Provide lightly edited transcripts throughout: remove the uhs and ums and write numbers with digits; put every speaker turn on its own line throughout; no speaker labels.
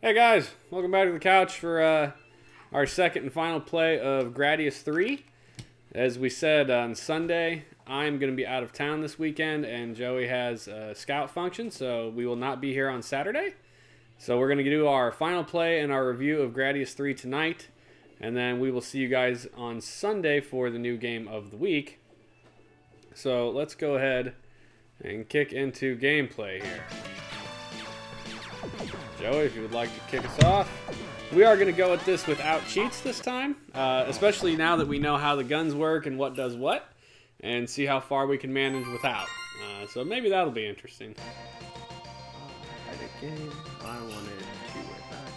Hey guys, welcome back to the couch for our second and final play of Gradius 3. As we said on Sunday, I'm going to be out of town this weekend and Joey has a scout function, so we will not be here on Saturday. So we're going to do our final play and our review of Gradius 3 tonight, and then we will see you guys on Sunday for the new game of the week. So let's go ahead and kick into gameplay here. Joey, if you would like to kick us off. We are going to go at this without cheats this time, especially now that we know how the guns work and what does what, and see how far we can manage without. So maybe that'll be interesting.
Again, I wanted to way back.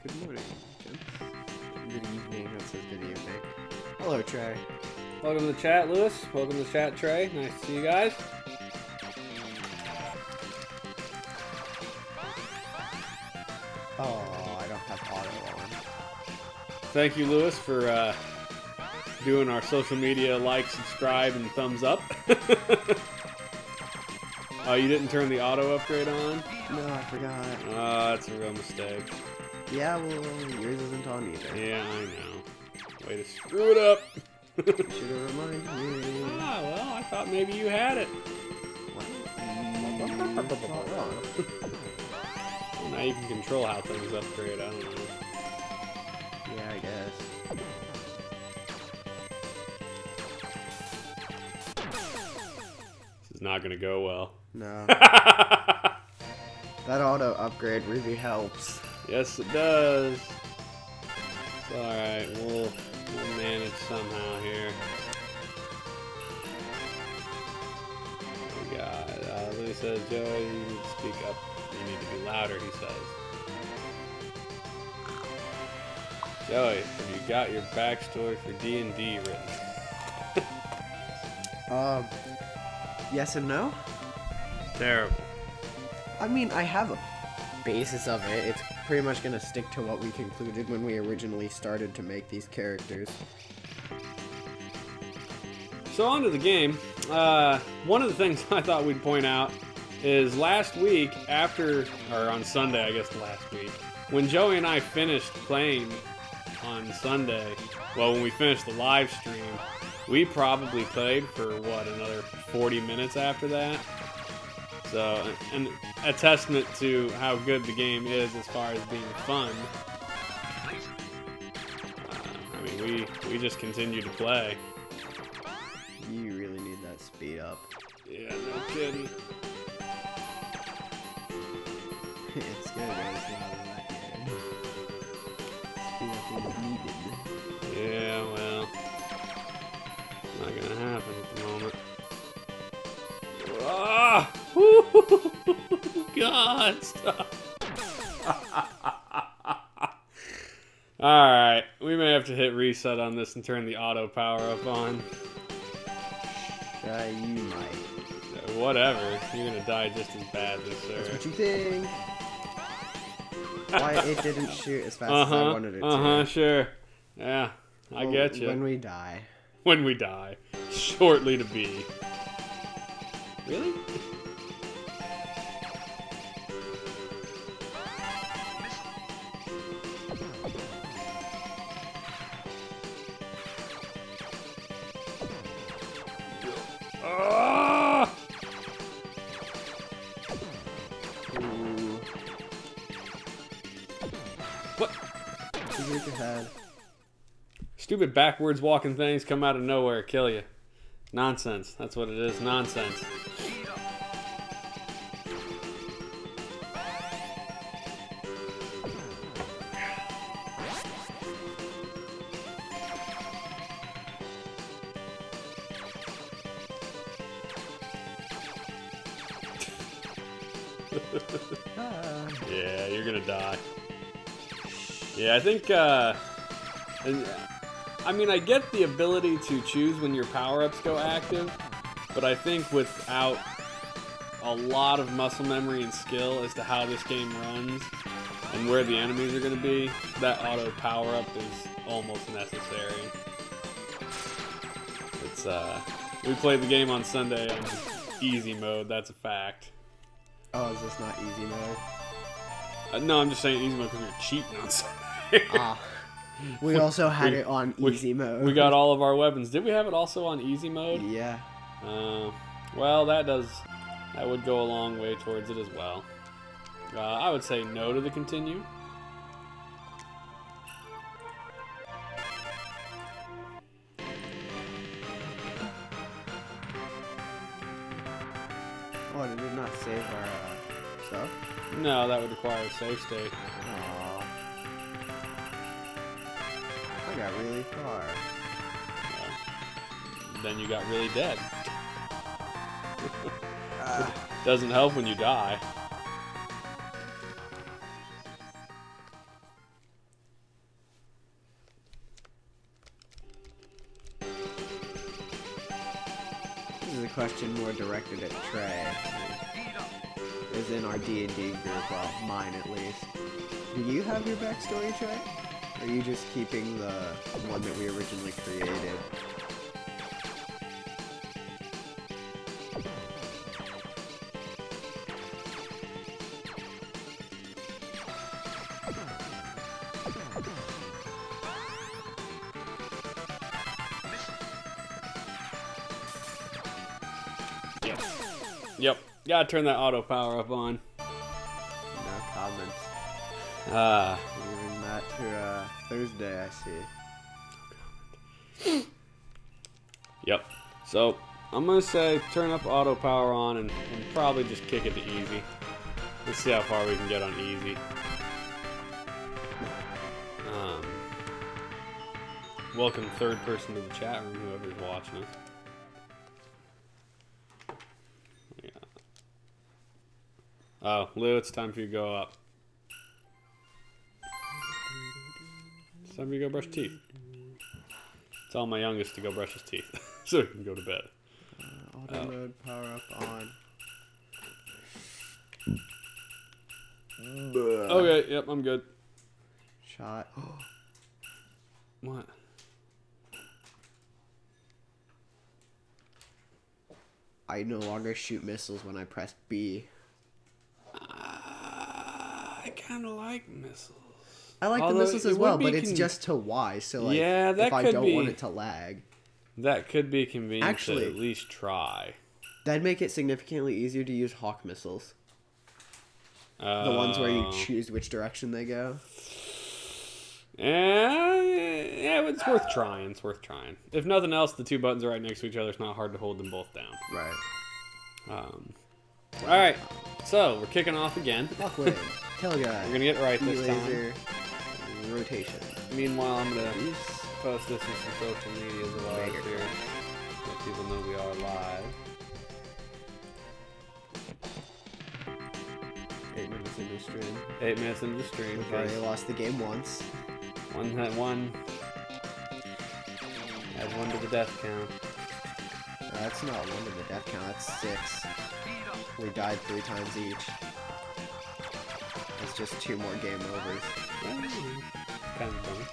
Good morning, gents. Good evening, that says good evening. Hello, Trey.
Welcome to the chat, Lewis. Welcome to the chat, Trey. Nice to see you guys.
Oh, I don't have auto on.
Thank you, Lewis, for doing our social media like, subscribe, and thumbs up. Oh, you didn't turn the auto upgrade on?
No, I forgot.
Oh, that's a real mistake.
Yeah, well, yours isn't on either.
Yeah, I know. Way to screw it up.
Should have reminded me.
Ah, well, I thought maybe you had it.
Not wrong.
Well, now you can control how things upgrade, I don't know.
Yeah, I guess.
This is not going to go well.
No. That auto upgrade really helps.
Yes, it does. It's alright, we'll manage somehow here. We got, Lou says, Joey, you need to speak up. You need to be louder, he says. Joey, have you got your backstory for D&D written?
Yes and no?
Terrible.
I mean, I have a basis of it. It's pretty much gonna stick to what we concluded when we originally started to make these characters.
So on to the game. One of the things I thought we'd point out is last week or on Sunday, I guess last week, when Joey and I finished playing on Sunday, well, when we finished the live stream, we probably played for, what, another 40 minutes after that? So, and a testament to how good the game is as far as being fun. I mean, we just continue to play.
You really need that speed up.
Yeah, no kidding.
It's good, everything in that game. Speed up is needed.
Yeah, well, not gonna happen at the moment. Ah! God, stop. Alright, we may have to hit reset on this and turn the auto power up on.
You might.
Whatever, you're gonna die just as badly, sir.
That's what you think. Why it didn't shoot as fast as I wanted it to.
Sure. Yeah, I get you.
When we die.
When we die. Shortly to be. Really? What?
Ahead.
Stupid backwards walking things come out of nowhere, kill you. Nonsense. That's what it is. Nonsense. Yeah, you're gonna die. Yeah, I think, I mean, I get the ability to choose when your power-ups go active, but I think without a lot of muscle memory and skill as to how this game runs and where the enemies are going to be, that auto power-up is almost necessary. It's, we played the game on Sunday on easy mode, that's a fact.
Oh, is this not easy mode?
No, I'm just saying easy mode because we were cheating on Sunday.
Ah. We also had it on easy mode.
We got all of our weapons. Did we have it also on easy mode?
Yeah.
Well, that would go a long way towards it as well. I would say no to the continue.
Oh, did it not save our stuff?
No, that would require a save state.
Aww. I got really far.
Well, then you got really dead. Doesn't help when you die.
This is a question more directed at Trey. As in our D&D group, well, mine at least. Do you have your backstory, Trey? Or are you just keeping the one that we originally created?
Yep. Gotta turn that auto power up on.
No comments.
Ah.
Leaving that to Thursday, I see.
Yep. So, I'm gonna say turn up auto power on and probably just kick it to easy. Let's see how far we can get on easy. Welcome third person to the chat room, whoever's watching us. Yeah. Oh, Lou, it's time for you to go up. It's time for you to go brush teeth. Tell my youngest to go brush his teeth so he can go to bed.
Auto mode power up on.
Okay, yep, I'm good.
Shot.
What?
I no longer shoot missiles when I press B.
I kind of like missiles.
I like the missiles as well, but it's just to Y, so like,
yeah, that
if I don't want it to lag.
That could be convenient
Actually,
to at least try.
That'd make it significantly easier to use hawk missiles. The ones where you choose which direction they go.
Yeah, it's worth trying. It's worth trying. If nothing else, the two buttons are right next to each other. It's not hard to hold them both down.
Right.
All right. So we're kicking off again.
Awkward. Tail guy.
We're gonna get it right this
laser
time.
Rotation.
Meanwhile, I'm gonna post this in some social media as well as here, let people know we are live.
8 minutes into the stream.
8 minutes into the stream.
We've already lost the game once.
One. Add one to the death count.
That's not one to the death count. That's 6. We died 3 times each. That's just 2 more game overs.
Kind of funny.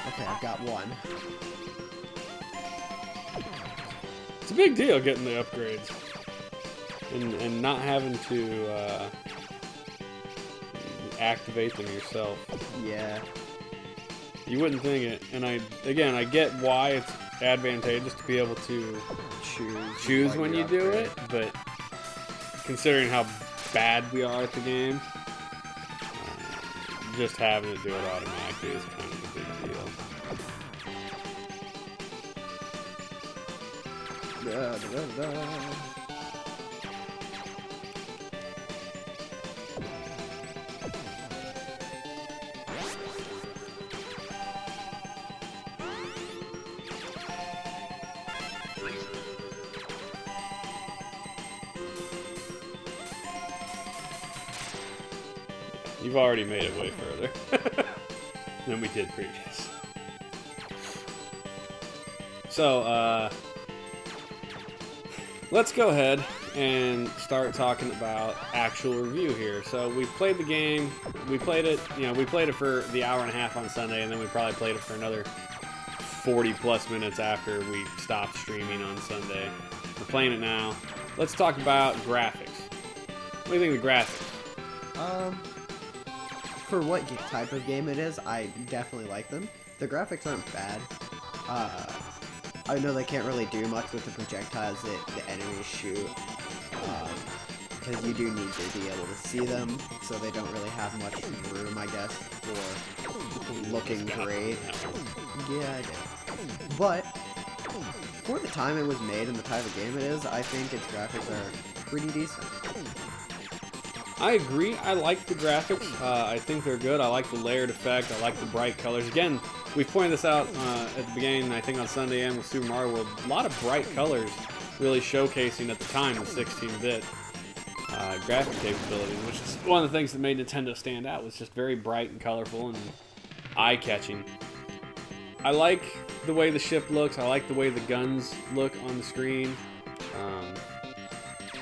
Okay, I've got 1.
It's a big deal getting the upgrades. And not having to activate them yourself.
Yeah.
You wouldn't think it. And I get why it's advantageous to be able to choose when you do it, but considering how bad we are at the game, just having it do it automatically is kind of a big deal. You've already made it way further than we did previous. So, let's go ahead and start talking about actual review here. So we played the game. We played it, we played it for the hour and a half on Sunday, and then we probably played it for another 40 plus minutes after we stopped streaming on Sunday. We're playing it now. Let's talk about graphics. What do you think of the graphics?
For what type of game it is, I definitely like them. The graphics aren't bad. I know they can't really do much with the projectiles that the enemies shoot, because you do need to be able to see them, so they don't really have much room, I guess, for looking great. Yeah, I did. But, for the time it was made and the type of game it is, I think its graphics are pretty decent.
I agree. I like the graphics. I think they're good. I like the layered effect. I like the bright colors. Again, we pointed this out at the beginning, I think on Sunday and with Super Mario World. A lot of bright colors really showcasing at the time the 16-bit graphic capabilities, which is one of the things that made Nintendo stand out, was just very bright and colorful and eye-catching. I like the way the ship looks. I like the way the guns look on the screen.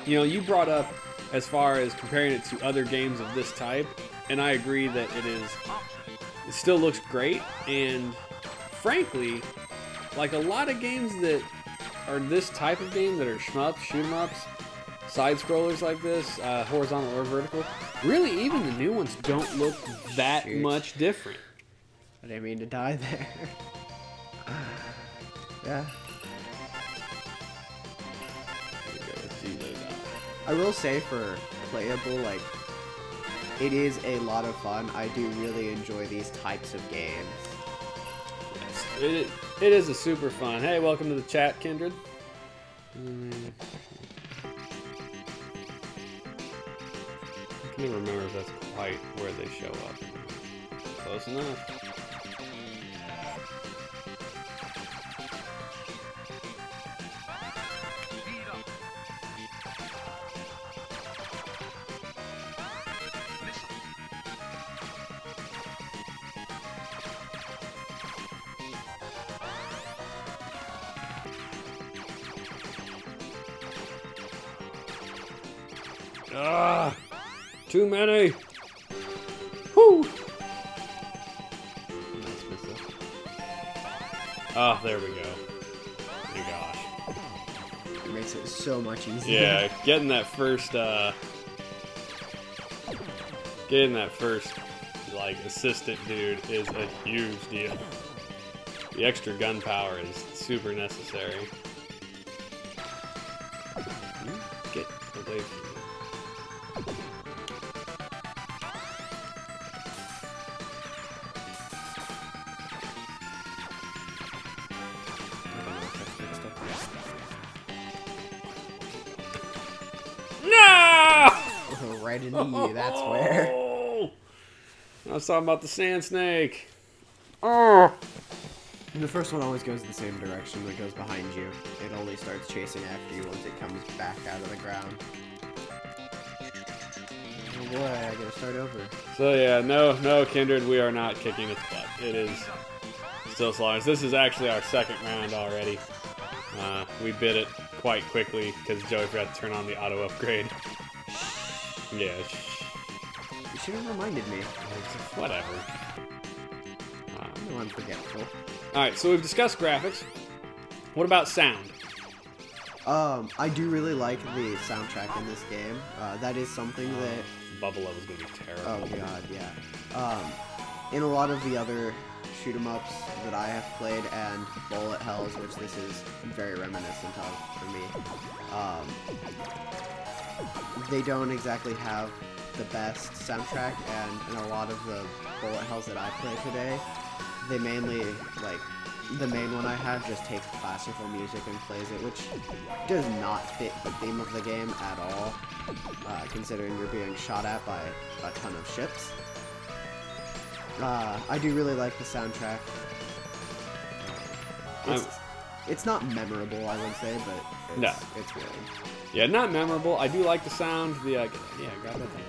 You brought up as far as comparing it to other games of this type, and I agree that it still looks great, and frankly, like a lot of games that are this type of game that are shmups, shoot 'em ups, side-scrollers like this, horizontal or vertical, really even the new ones don't look that much different.
I didn't mean to die there. Yeah. I will say for playable, like, it is a lot of fun. I do really enjoy these types of games.
Yes, it is a super fun. Hey, welcome to the chat, Kindred. I can't even remember if that's quite where they show up. Close enough. Ah, too many. Whoo! Oh, there we go. Oh my gosh.
It makes it so much easier.
Yeah, getting that first like assistant dude is a huge deal. The extra gun power is super necessary. Get away from me. No!
Right into you, that's where.
I was talking about the sand snake. Oh!
The first one always goes the same direction. It goes behind you. It only starts chasing after you once it comes back out of the ground. Oh boy, I gotta start over.
So yeah, no, Kindred, we are not kicking its butt. It is still sluggish. This is actually our second round already. We bit it quite quickly because Joey forgot to turn on the auto upgrade. Yeah.
You should have reminded me.
Whatever.
No, I'm forgetful.
Alright, so we've discussed graphics. What about sound?
I do really like the soundtrack in this game. That is something that...
Bubble Level's gonna be terrible.
Oh god, yeah. In a lot of the other shoot-em-ups that I have played, and Bullet Hells, which this is very reminiscent of for me, they don't exactly have the best soundtrack, and in a lot of the Bullet Hells that I play today, they mainly, like, the main one I have just takes classical music and plays it, which does not fit the theme of the game at all, considering you're being shot at by a ton of ships. I do really like the soundtrack. It's not memorable, I would say, but it's good.
Yeah, not memorable. I do like the sound. Yeah, grab that thing.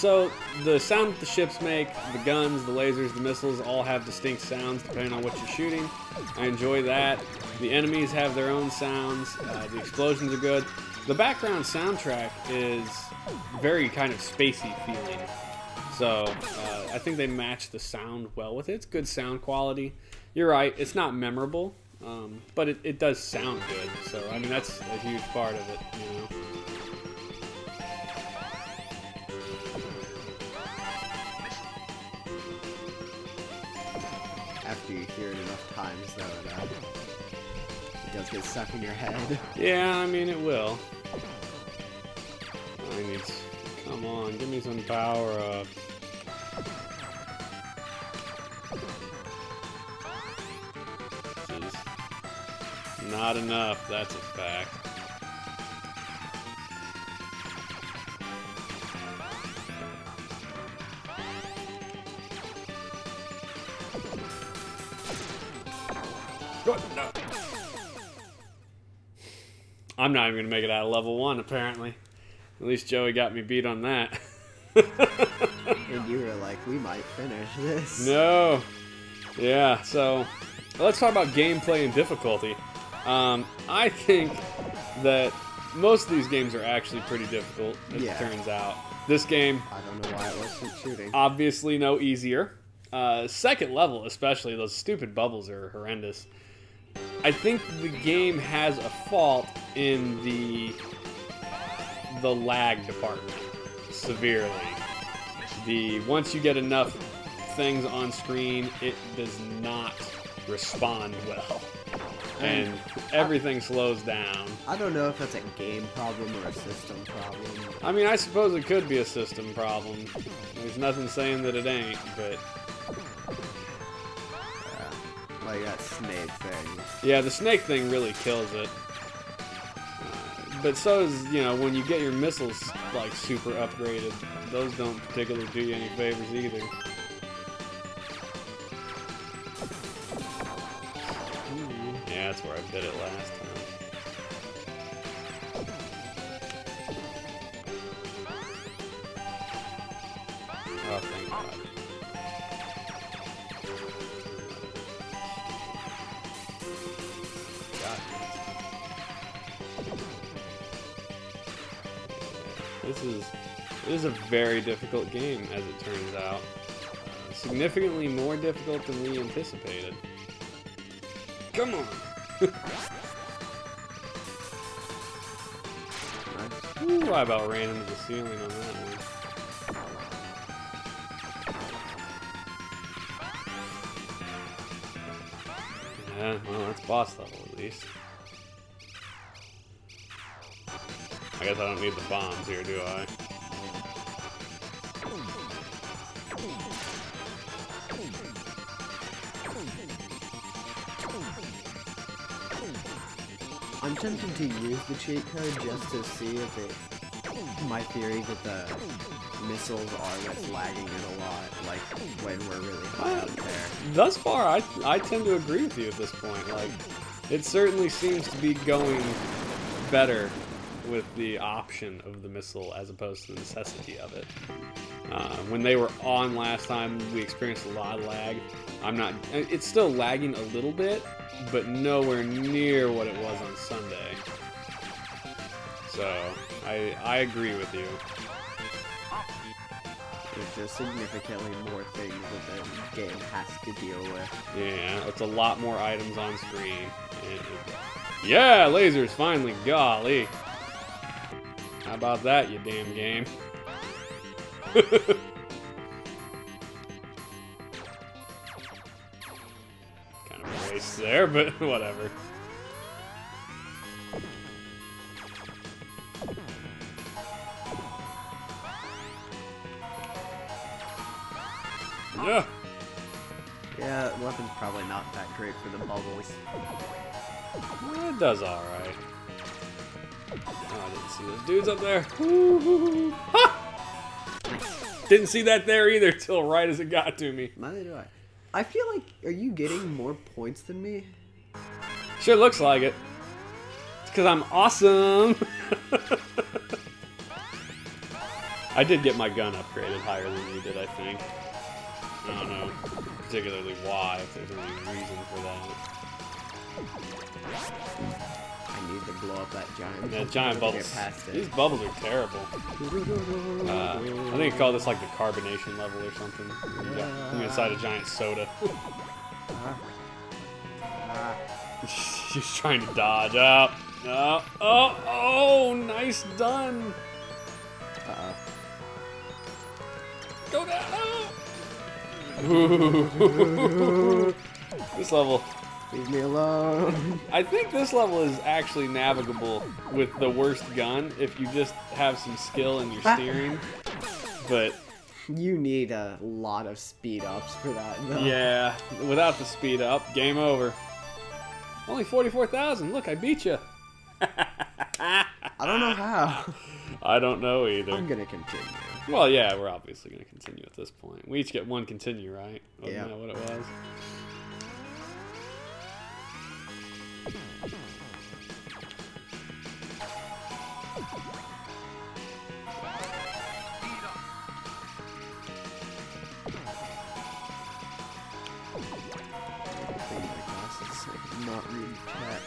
So the sound that the ships make, the guns, the lasers, the missiles, all have distinct sounds depending on what you're shooting. I enjoy that. The enemies have their own sounds. The explosions are good. The background soundtrack is very kind of spacey feeling. So I think they match the sound well with it. It's good sound quality. You're right, it's not memorable, but it does sound good. So I mean, that's a huge part of it, you know.
After you hear it enough times, though, it does get stuck in your head.
Yeah, I mean, it will. I need... Come on, give me some power-ups. Jeez. Not enough, that's a fact. Good, no. I'm not even going to make it out of level 1, apparently. At least Joey got me beat on that.
And you were like, we might finish this.
No. Yeah, so let's talk about gameplay and difficulty. I think that most of these games are actually pretty difficult, as it turns out. This game...
I don't know why it wasn't shooting.
Obviously no easier. Second level especially, those stupid bubbles are horrendous. I think the game has a fault in the lag department, severely. Once you get enough things on screen, it does not respond well. And everything slows down. I
don't know if that's a game problem or a system problem.
I mean, I suppose it could be a system problem. There's nothing saying that it ain't, but...
like that snake thing.
Yeah, the snake thing really kills it. But so is, you know, when you get your missiles, like, super upgraded. Those don't particularly do you any favors either. Yeah, that's where I bit it last time. Oh, thank God. This is a very difficult game, as it turns out. Significantly more difficult than we anticipated. Come on! Ooh, I about ran into the ceiling on that one. Yeah, well, that's boss level at least. I guess I don't need the bombs here, do I?
I'm tempted to use the cheat code just to see if it... my theory that the missiles are what's lagging it a lot, like when we're really high up there.
Thus far, I tend to agree with you at this point. Like, it certainly seems to be going better with the option of the missile as opposed to the necessity of it. When they were on last time, we experienced a lot of lag. It's still lagging a little bit, but nowhere near what it was on Sunday. So, I agree with you.
There's just significantly more things that the game has to deal with.
Yeah, it's a lot more items on screen. Yeah, lasers, finally, golly. How about that, you damn game? Kind of a waste there, but whatever. Yeah.
Yeah, the weapon's probably not that great for the bubbles.
It does alright. Oh, I didn't see those dudes up there. Ha! Didn't see that there either till right as it got to me.
Neither do I. I feel like, are you getting more points than me?
Sure looks like it. It's because I'm awesome. I did get my gun upgraded higher than you did, I think. I don't know particularly why, if there's any reason for that.
I need to blow up that giant.
Yeah, giant bubbles. These bubbles are terrible. I think I call this like the carbonation level or something. You're inside a giant soda. She's trying to dodge up. Oh, nice done. Go down. Oh. This level.
Leave me alone.
I think this level is actually navigable with the worst gun if you just have some skill in your steering. But
you need a lot of speed ups for that, though.
Yeah, without the speed up, game over. Only 44,000. Look, I beat you.
I don't know how.
I don't know either.
I'm gonna continue.
Well, yeah, we're obviously gonna continue at this point. We each get one continue, right?
Yeah.
Wasn't that what it was?
Not read chat.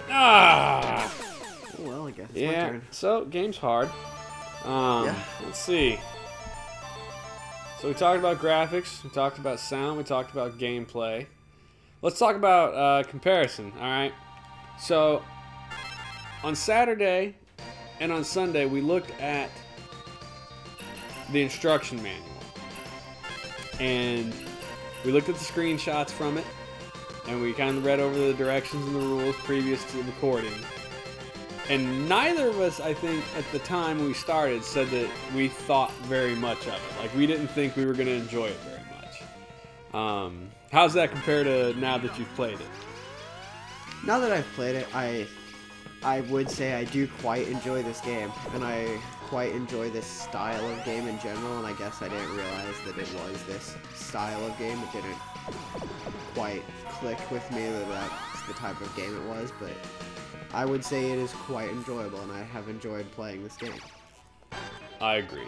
Ah!
Well, I guess it's my
Yeah,
turn.
so game's hard.
Yeah.
Let's see. So we talked about graphics, we talked about sound, we talked about gameplay. Let's talk about comparison, alright? So, on Saturday and on Sunday, we looked at the instruction manual. And we looked at the screenshots from it, and we kind of read over the directions and the rules previous to the recording. And neither of us, I think, at the time we started, said that we thought very much of it. Like, we didn't think we were going to enjoy it very much. How's that compare to now that you've played it?
Now that I've played it, I would say I do quite enjoy this game, and I quite enjoy this style of game in general, and I guess I didn't realize that it was this style of game. It didn't quite click with me that that's the type of game it was, but I would say it is quite enjoyable, and I have enjoyed playing this game.
I agree.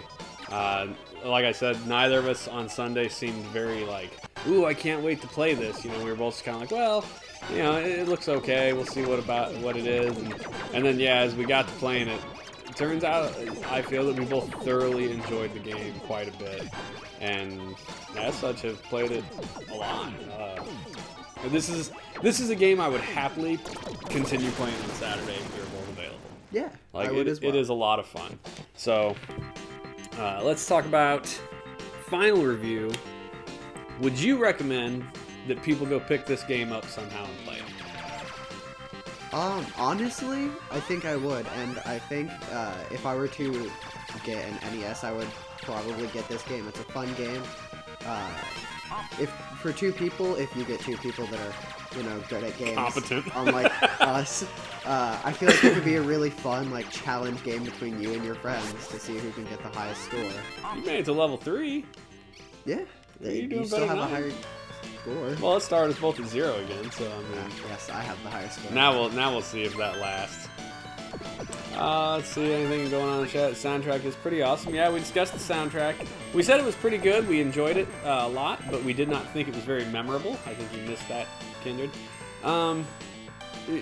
Like I said, neither of us on Sunday seemed very like, ooh, I can't wait to play this. You know, we were both kind of like, well, you know, it looks okay. We'll see what it is. And then, yeah, as we got to playing it, it turns out I feel that we both thoroughly enjoyed the game quite a bit. And as such, have played it a lot. This is a game I would happily continue playing on Saturday if they're both available.
Yeah,
like
I would as well.
It is a lot of fun. So let's talk about final review. Would you recommend that people go pick this game up somehow and play it?
Honestly, I think I would, and I think if I were to get an NES, I would probably get this game. It's a fun game. If for two people, if you get two people that are, you know, good at games,
competent,
unlike us, I feel like it could be a really fun, like, challenge game between you and your friends to see who can get the highest score.
You made it to level 3.
Yeah,
you
still have a higher score.
Well, let's start us both at 0 again. So I mean,
yes, I have the higher score.
Now we'll see if that lasts. Let's see, anything going on in the chat. The soundtrack is pretty awesome. Yeah, we discussed the soundtrack. We said it was pretty good. We enjoyed it a lot, but we did not think it was very memorable. I think you missed that, Kindred.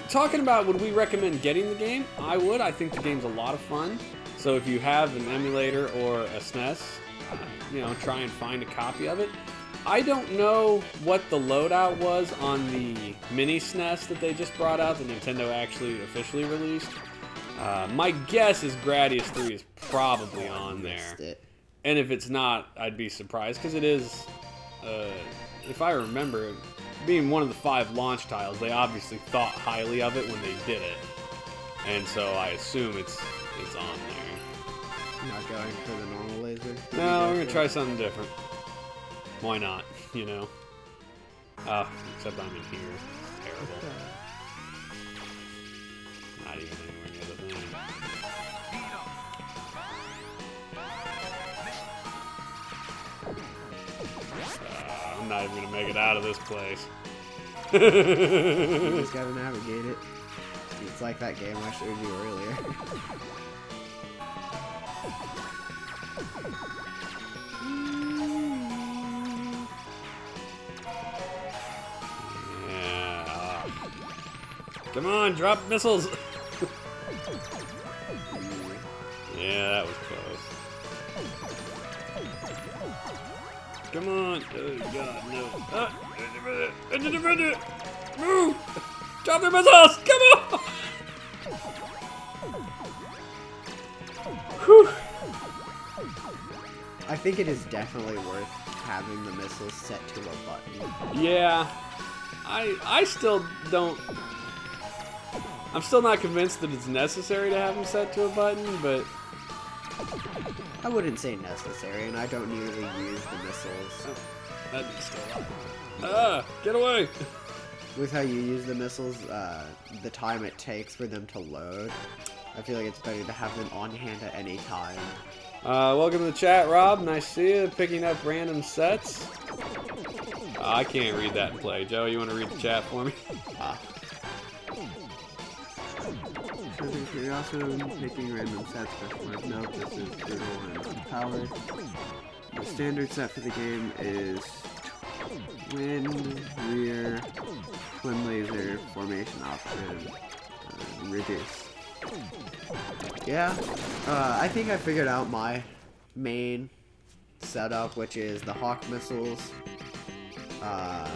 Talking about would we recommend getting the game? I would. I think the game's a lot of fun. So if you have an emulator or a SNES, you know, try and find a copy of it. I don't know what the loadout was on the mini SNES that they just brought out, that Nintendo actually officially released. My guess is Gradius 3 is probably on there. And if it's not, I'd be surprised, because it is, if I remember, being one of the 5 launch titles, they obviously thought highly of it when they did it. And so I assume it's on there.
Not going for the normal laser?
No, we're going to try something different. Why not, you know? Except I'm in here. It's terrible. Not even anywhere near the thing. not even gonna make it out of this place.
You just gotta navigate it. It's like that game I showed you earlier.
Yeah. Come on, drop missiles. Yeah, that was close. Come on. Oh, God, no. Move! Drop their missiles! Come on! Whew.
I think it is definitely worth having the missiles set to a button.
Yeah. I still don't... I'm still not convinced that it's necessary to have them set to a button, but...
I wouldn't say necessary, and I don't usually use the missiles.
That's still alive. Get away!
With how you use the missiles, the time it takes for them to load, I feel like it's better to have them on hand at any time.
Welcome to the chat, Rob. Nice to see you. Picking up random sets. I can't read that in play. Joe, you want to read the chat for me?
You're also picking random sets, but note this is brutal and power. The standard set for the game is twin, rear, twin laser, formation option, reduce. Yeah, I think I figured out my main setup, which is the Hawk missiles, the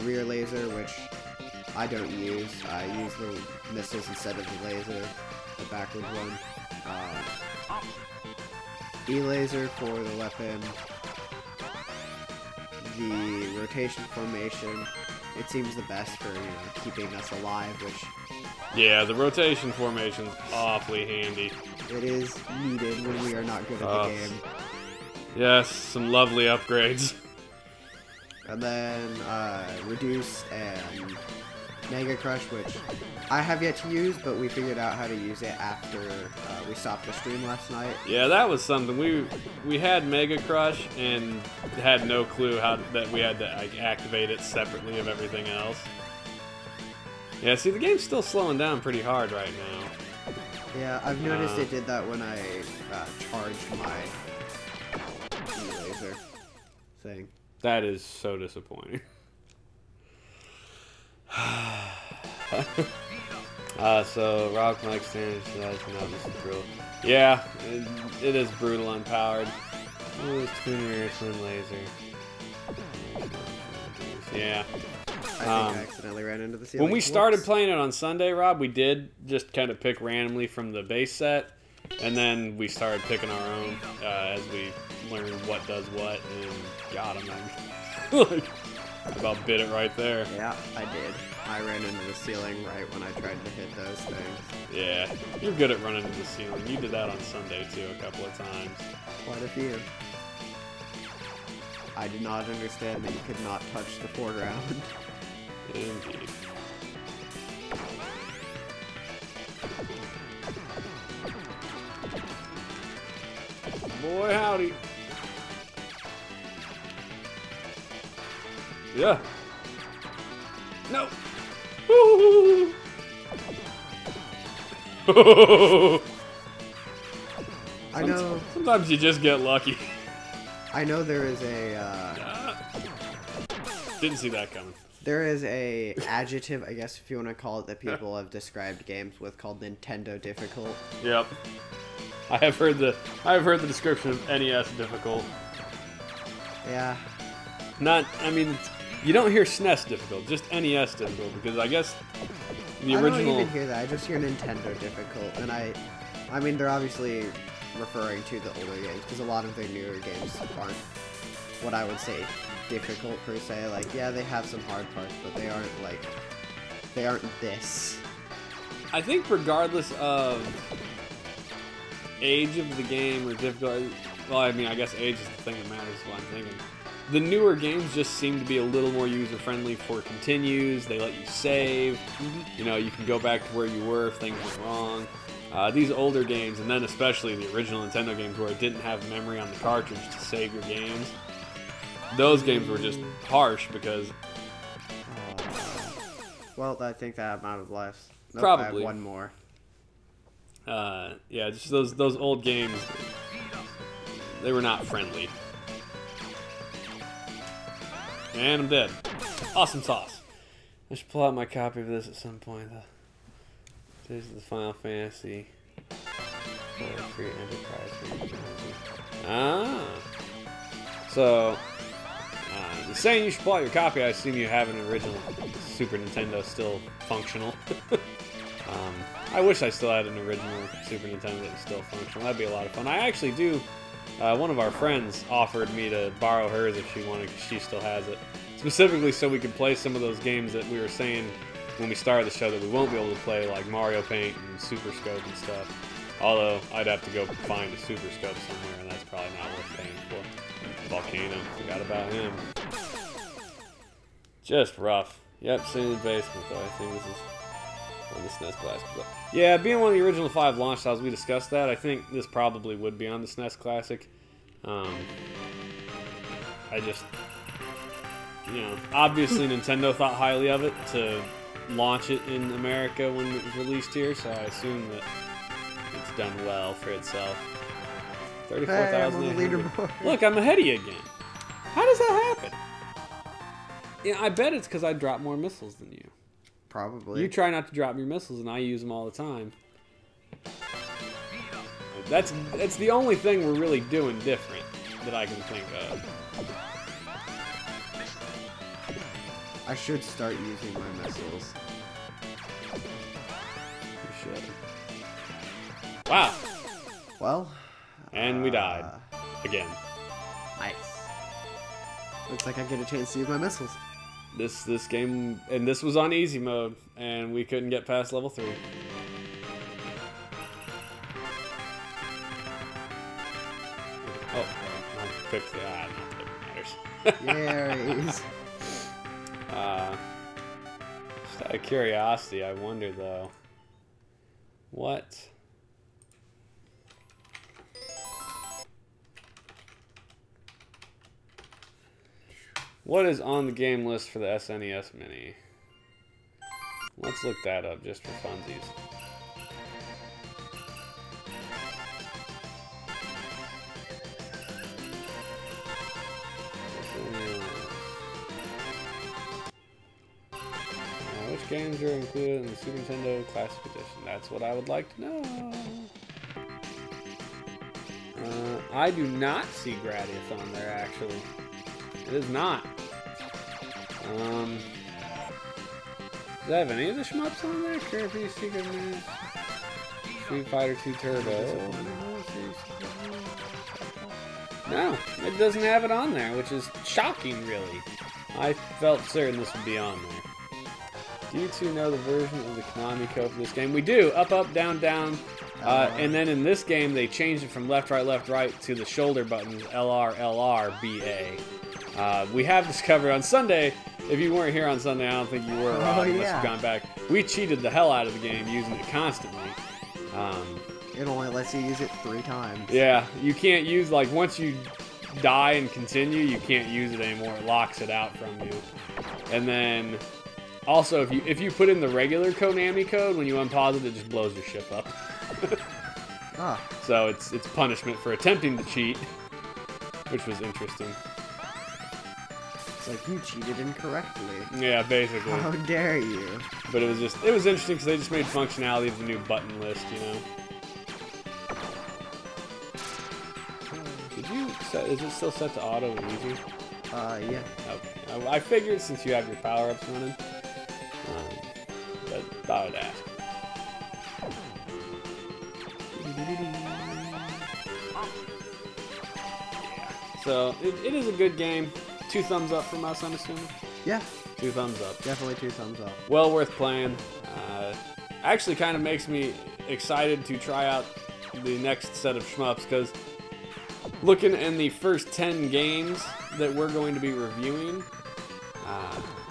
rear laser, which I don't use. I use the missiles instead of the laser, the backward one. E-laser for the weapon. The rotation formation. It seems the best for, keeping us alive, which...
Yeah, the rotation formation's awfully handy.
It is needed when we are not good at the game.
Yes, some lovely upgrades.
And then, Reduce and Mega Crush, which I have yet to use, but we figured out how to use it after we stopped the stream last night.
Yeah, that was something. We had Mega Crush and had no clue that we had to activate it separately of everything else. Yeah, see, the game's still slowing down pretty hard right now.
Yeah, I've noticed it did that when I charged my laser thing.
That is so disappointing. So Rock Mike Standard says, no, this is brutal. Yeah, it is brutal unpowered. Oh, this twin rear, twin laser. Yeah.
I think I accidentally ran into the ceiling.
When we started playing it on Sunday, Rob, we did just kind of pick randomly from the base set, and then we started picking our own as we learned what does what, and got them. Like, about bit it right there.
Yeah, I did. I ran into the ceiling right when I tried to hit those things.
Yeah, you're good at running into the ceiling. You did that on Sunday, too, a couple of times.
Quite a few. I did not understand that you could not touch the foreground.
Indeed. Boy, howdy. Yeah. No. Woo.
I know.
Sometimes you just get lucky.
I know there is a.
Didn't see that coming.
There is a adjective, I guess, if you want to call it, that people have described games with called Nintendo difficult.
Yep. I have heard the description of NES difficult.
Yeah.
Not, I mean, you don't hear SNES difficult, just NES difficult, because I guess the original...
I don't even hear that, I just hear Nintendo difficult, and I mean, they're obviously referring to the older games, because a lot of their newer games aren't what I would say difficult per se. Like, yeah, they have some hard parts, but they aren't this.
I think regardless of age of the game or difficulty, well, I mean, I guess age is the thing that matters, is what I'm thinking. The newer games just seem to be a little more user-friendly for continues. They let you save. You know, you can go back to where you were if things went wrong. These older games, and then especially the original Nintendo games where it didn't have memory on the cartridge to save your games, those games were just harsh because...
Well, I think that amount of lives. Nope,
Probably.
I have one more.
Yeah, just those old games, they were not friendly. And I'm dead. Awesome sauce. I should pull out my copy of this at some point, though. This is the Final Fantasy 4 free Enterprise. Ah. So, saying you should pull out your copy, I assume you have an original Super Nintendo still functional. I wish I still had an original Super Nintendo that was still functional. That'd be a lot of fun. I actually do. One of our friends offered me to borrow hers if she wanted, because she still has it. Specifically so we could play some of those games that we were saying when we started the show that we won't be able to play, like Mario Paint and Super Scope and stuff. Although, I'd have to go find a Super Scope somewhere, and that's probably not worth paying for. Volcano, forgot about him. Just rough. Yep, sitting in the basement, though. I think this is on the SNES Classic. But yeah, being one of the original 5 launch titles, we discussed that. I think this probably would be on the SNES Classic. I just... You know, obviously Nintendo thought highly of it to launch it in America when it was released here, so I assume that it's done well for itself. 34,800. Look, I'm ahead of you again. How does that happen? Yeah, I bet it's because I drop more missiles than you.
Probably.
You try not to drop your missiles, and I use them all the time. That's the only thing we're really doing different that I can think of.
I should start using my missiles.
You should. Wow.
Well.
And we died. Again.
Nice. Looks like I get a chance to use my missiles.
This game, and this was on easy mode, and we couldn't get past level 3. Oh, I'll fix that. Not that matters.
Yes.
Just out of curiosity, I wonder though, what is on the game list for the SNES Mini? Let's look that up just for funsies. Which games are included in the Super Nintendo Classic Edition? That's what I would like to know. I do not see Gradius on there, actually. It is not. Does it have any of the shmups on there? Kirby, Secret News, Street Fighter 2 Turbo. No, it doesn't have it on there, which is shocking, really. I felt certain this would be on there. Do you two know the version of the Konami code for this game? We do. Up, up, down, down. And then in this game, they changed it from left, right to the shoulder buttons, LR, LR, BA. We have this covered on Sunday. If you weren't here on Sunday, I don't think you were. Unless you've gone back. We cheated the hell out of the game using it constantly.
It only lets you use it 3 times.
Yeah, you can't use, like, once you die and continue, you can't use it anymore. It locks it out from you. And then, also, if you put in the regular Konami code, when you unpause it, it just blows your ship up. So it's punishment for attempting to cheat, which was interesting.
It's like, you cheated incorrectly.
Yeah, basically.
How dare you?
But it was interesting because they just made functionality of the new button list, you know. Did you set, is it still set to auto or easy?
Yeah.
Okay. I figured since you have your power-ups running, but thought I'd ask. So, it is a good game. 2 thumbs up from us, I'm assuming?
Yeah.
2 thumbs up.
Definitely 2 thumbs up.
Well worth playing. Actually kind of makes me excited to try out the next set of shmups, because looking in the first 10 games that we're going to be reviewing,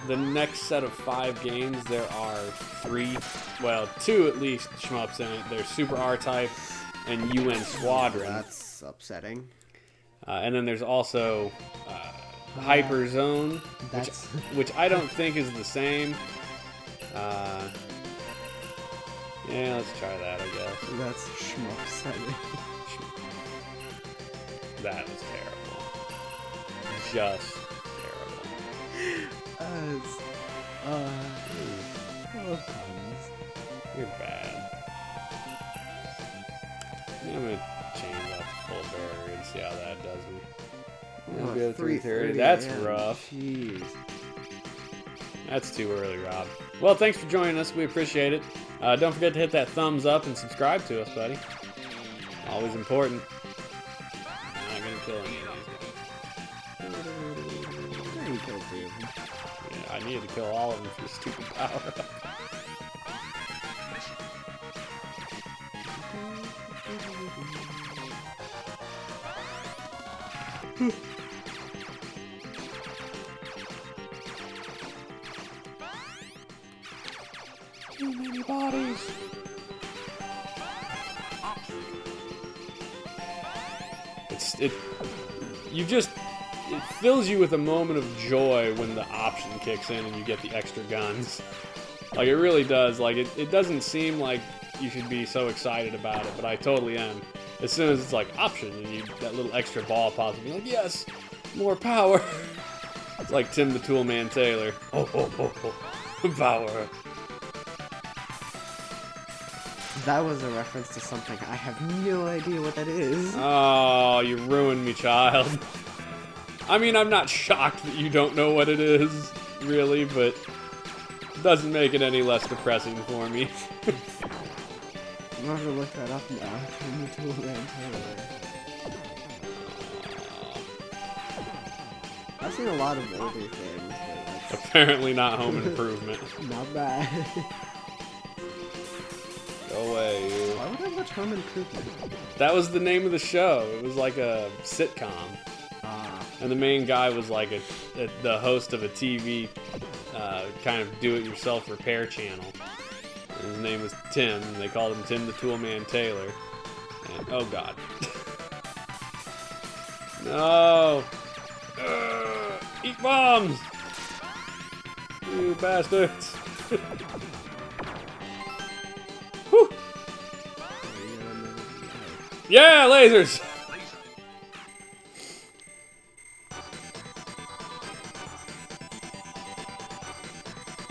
The next set of 5 games, there are 3, well, 2 at least shmups in it. There's Super R-Type and UN Squadron.
That's upsetting.
And then there's also Hyper Zone, which I don't think is the same. Yeah, let's try that, I guess.
That's shmup-setting.
That was terrible. Just terrible.
I love puns.
You're bad. I'm gonna change that to full barrier and see how that does me.
Oh,
Go 3:30.
3:30
That's
a.m.
rough.
Jeez.
That's too early, Rob. Well, thanks for joining us. We appreciate it. Don't forget to hit that thumbs up and subscribe to us, buddy. Always important. I'm not gonna kill any of these guys.
You killed 3 of them.
Yeah, I needed to kill all of them for stupid power up. Too many bodies. It fills you with a moment of joy when the option kicks in and you get the extra guns. Like, it really does. Like, it doesn't seem like you should be so excited about it, but I totally am. As soon as it's like option and that little extra ball pops up, you're like, yes, more power. It's like Tim the Toolman Taylor. Oh, power.
That was a reference to something. I have no idea what that is.
Oh, you ruined me, child. I mean, I'm not shocked that you don't know what it is, really, but it doesn't make it any less depressing for me.
I'm gonna have to look that up now. Tim the Toolman Taylor. I've seen a lot of older things, but that's
Apparently not Home Improvement.
not bad.
Go away, you.
Why would I watch Home Improvement?
That was the name of the show. It was like a sitcom. And the main guy was like the host of a TV kind of do-it-yourself repair channel. And his name was Tim, and they called him Tim the Toolman Taylor. And, oh god. No! Eat bombs! You bastards! Whew. Yeah, lasers!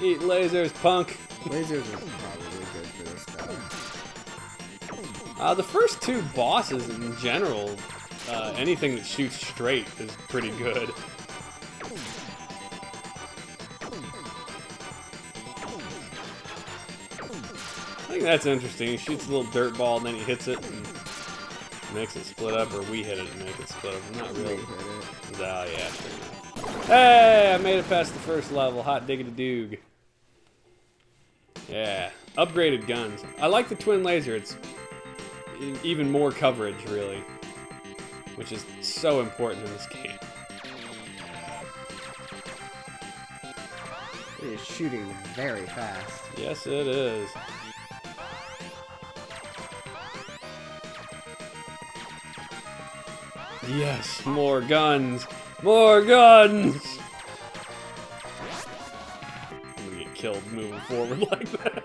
Eat lasers, punk.
Lasers are probably good for this guy.
The first 2 bosses in general, anything that shoots straight is pretty good. I think that's interesting. He shoots a little dirt ball and then he hits it and makes it split up, or we hit it and make it split up. I'm not really. Oh yeah, sure enough. Hey, I made it past the first level. Hot diggity doog. Yeah, upgraded guns. I like the twin laser. It's even more coverage, really, which is so important in this game.
It is shooting very fast.
Yes, it is. Yes, more guns! More guns! I'm gonna get killed moving forward like that.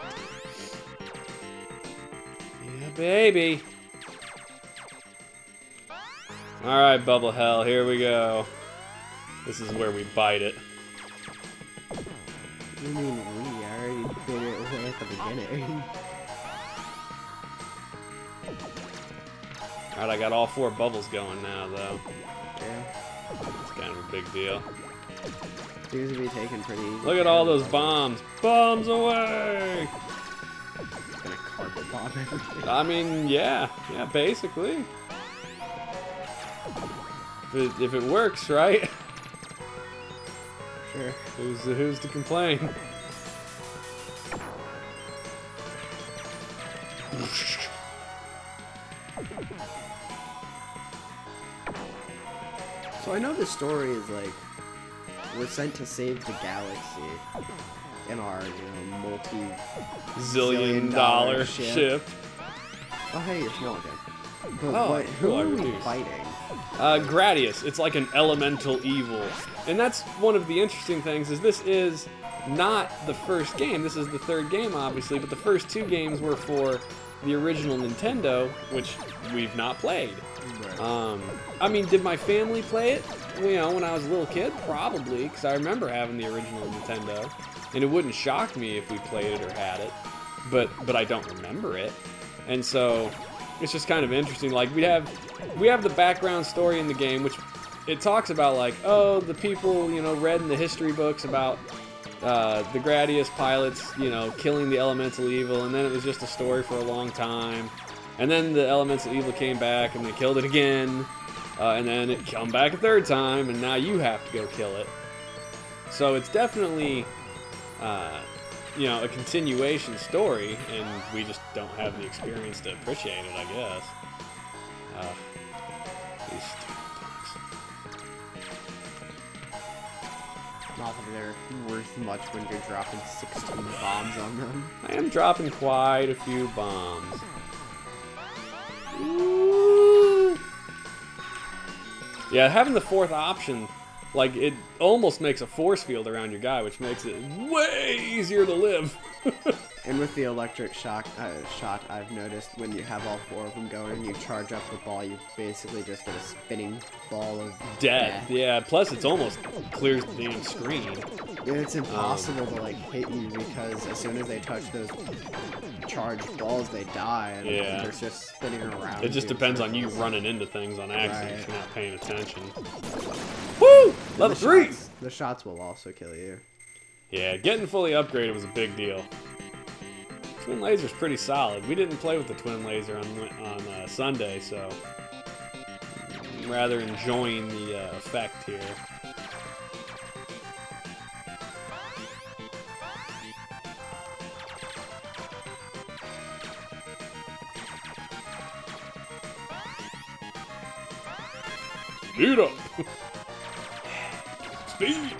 Yeah, baby. Alright, Bubble Hell, here we go. This is where we bite it.
You mean we already did it way at the beginning?
Alright, I got all 4 bubbles going now, though.
Yeah.
It's kind of a big deal.
Seems to be taken pretty easy.
Look at all those bombs. Bombs away!
It's gonna carpet bomb everything.
I mean, yeah. Yeah, basically. If it works, right?
Sure.
Who's to complain?
So I know the story is like we're sent to save the galaxy in our,
Zillion dollar ship.
Oh, hey, you're small again. But
Oh,
who
cool, I
are we
reduced.
fighting?
Gradius. It's like an elemental evil. And that's one of the interesting things, is this is not the first game. This is the third game, obviously, but the first two games were for the original Nintendo, which we've not played.
Right.
I mean, did my family play it, when I was a little kid? Probably, because I remember having the original Nintendo. And it wouldn't shock me if we played it or had it. But I don't remember it. And so it's just kind of interesting. Like, we have the background story in the game, which it talks about, like, oh, the people, read in the history books about the Gradius pilots, killing the elemental evil, and then it was just a story for a long time. And then the elemental evil came back, and they killed it again, and then it came back a third time, and now you have to go kill it. So it's definitely, a continuation story, and we just don't have the experience to appreciate it, I guess. These stupid bugs.
Not that they're worth much when you're dropping 16 bombs on them.
I am dropping quite a few bombs. Ooh. Yeah, having the fourth option, like, it almost makes a force field around your guy, which makes it way easier to live.
And with the electric shot, I've noticed when you have all four of them going, you charge up the ball, you basically just get a spinning ball of
Death. Yeah, plus it's almost clears the damn screen.
And it's impossible to, like, hit you because as soon as they touch those charged balls, they die, and they're just spinning around.
It just depends on you running into things on accident if
Right.
you're not paying attention. Woo! Level 3!
The shots will also kill you.
Yeah, getting fully upgraded was a big deal. Twin laser's pretty solid. We didn't play with the twin laser on Sunday, so I'm rather enjoying the effect here. Speed up! Speed!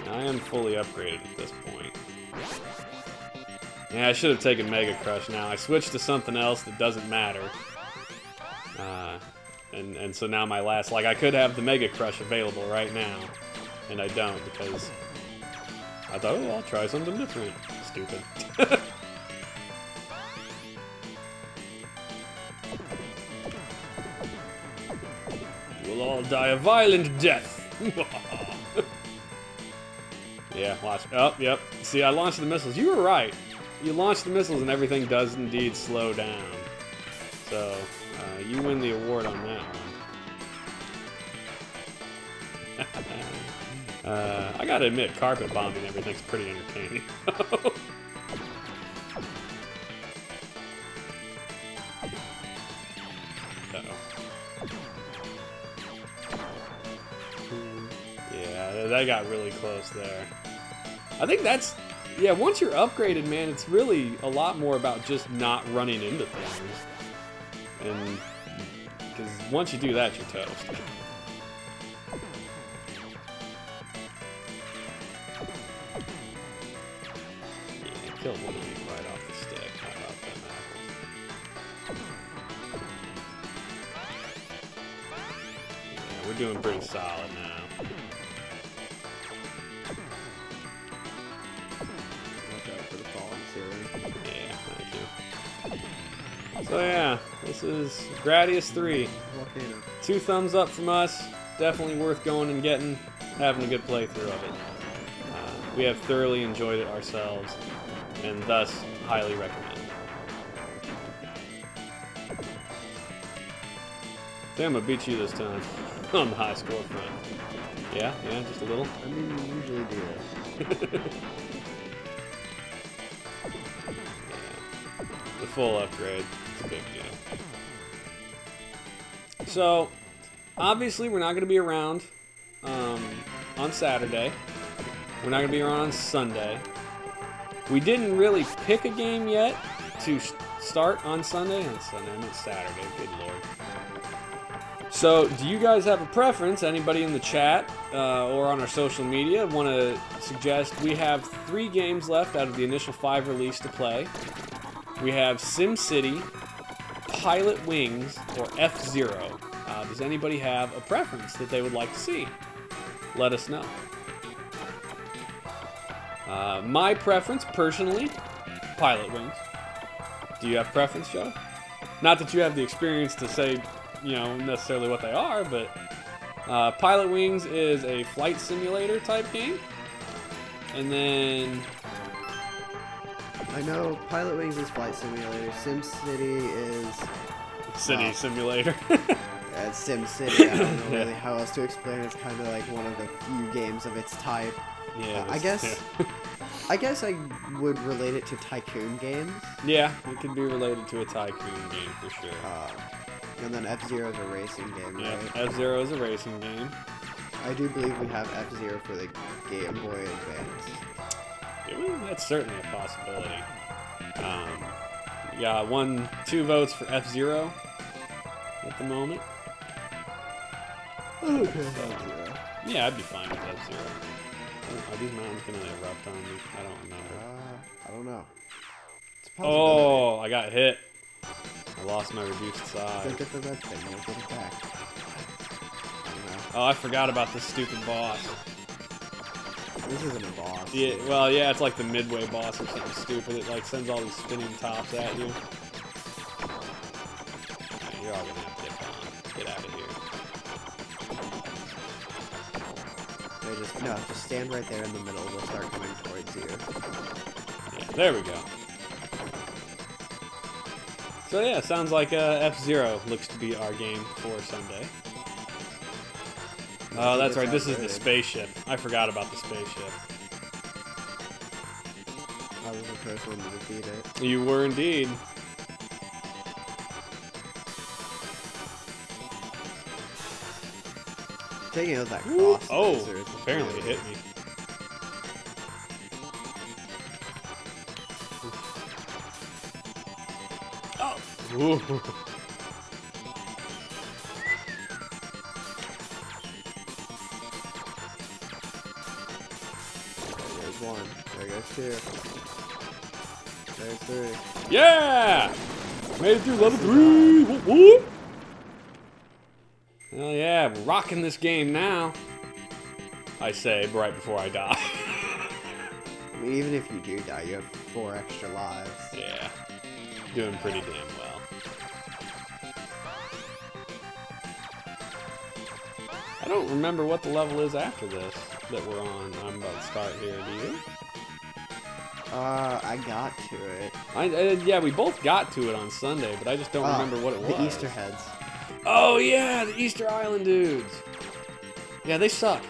I am fully upgraded at this point. Yeah, I should have taken Mega Crush now. I switched to something else that doesn't matter. And so now my last... Like, I could have the Mega Crush available right now. And I don't, because... I thought, oh, I'll try something different. Stupid. We'll all die a violent death. Yeah, watch. Oh, yep. See, I launched the missiles. You were right. You launch the missiles and everything does indeed slow down. So, you win the award on that one. I gotta admit, carpet bombing and everything's pretty entertaining. Yeah, that got really close there. I think that's... Yeah, once you're upgraded, man, it's really a lot more about just not running into things. And... Because once you do that, you're toast. Yeah, killed one of these right off the stick. How about them apples? Yeah, we're doing pretty solid now. Yeah, thank you. So yeah, this is Gradius 3. Two thumbs up from us. Definitely worth going and getting. Having a good playthrough of it. We have thoroughly enjoyed it ourselves, and thus highly recommend. I think I'm gonna beat you this time on the high score front. Yeah, just a little.
I mean, you usually do it.
The full upgrade. It's a big deal. So, obviously, we're not going to be around on Saturday. We're not going to be around on Sunday. We didn't really pick a game yet to start on Sunday. On Sunday, I meant Saturday. Good lord. So, do you guys have a preference? Anybody in the chat or on our social media want to suggest? We have 3 games left out of the initial 5 released to play. We have SimCity, Pilot Wings, or F-Zero. Does anybody have a preference that they would like to see? Let us know. My preference, personally, Pilot Wings. Do you have preference, Joe? Not that you have the experience to say, you know, necessarily what they are, but Pilot Wings is a flight simulator type game. And then...
I know Pilot Wings is flight simulator. SimCity is...
City simulator.
Yeah, it's SimCity. I don't know really how else to explain it. It's kind of like one of the few games of its type.
Yeah,
I guess... I guess I would relate it to tycoon games.
Yeah, it could be related to a tycoon game for sure.
And then F-Zero is a racing game,
Yeah,
right?
F-Zero is a racing game.
I do believe we have F-Zero for the Game Boy Advance.
Yeah, that's certainly a possibility. Yeah, 2 votes for F-Zero at the moment.
Okay, F-Zero.
Yeah, I'd be fine with F-Zero. Are these mountains going to erupt on me? I don't remember.
I don't know. It's a
Oh, I got hit. I lost my reduced size.
Don't get the red thing. We'll get it back.
Oh, I forgot about this stupid boss.
This isn't a boss.
Yeah, well, yeah, it's like the midway boss or something stupid. It like sends all these spinning tops at you. Right, you're all gonna have to get gone. Get out of here.
Just stand right there in the middle. We'll start coming towards you.
Yeah, there we go. So yeah, sounds like F-Zero looks to be our game for Sunday. Oh, that's right. This is the spaceship. I forgot about the spaceship.
I was the first one to defeat it.
You were indeed.
Taking out that cross.
Oh,
laser is
apparently it
really-
hit me. Oh. Ooh.
There's 1. There goes 2. There's 3.
Yeah! Made it through level 3! Whoop, whoop. Hell yeah, we're rocking this game now. I say right before I die.
I mean, even if you do die, you have 4 extra lives.
Yeah, doing pretty damn well. I don't remember what the level is after this that we're on. I'm about to start here. Do you?
I got to it.
Yeah, we both got to it on Sunday, but I just don't remember what it was.
The Easter heads.
Oh yeah, the Easter Island dudes. Yeah, they suck.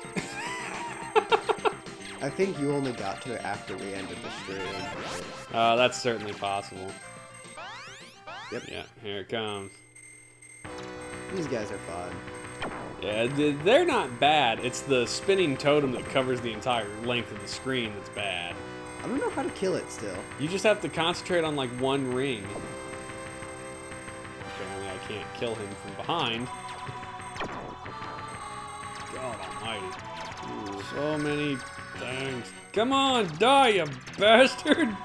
I think you only got to it after we ended the stream.
That's certainly possible.
Yep.
Yeah, here it comes.
These guys are fun.
Yeah, they're not bad. It's the spinning totem that covers the entire length of the screen that's bad.
I don't know how to kill it still.
You just have to concentrate on like one ring. Apparently I can't kill him from behind. God almighty. Ooh, so many things. Come on, die, you bastard!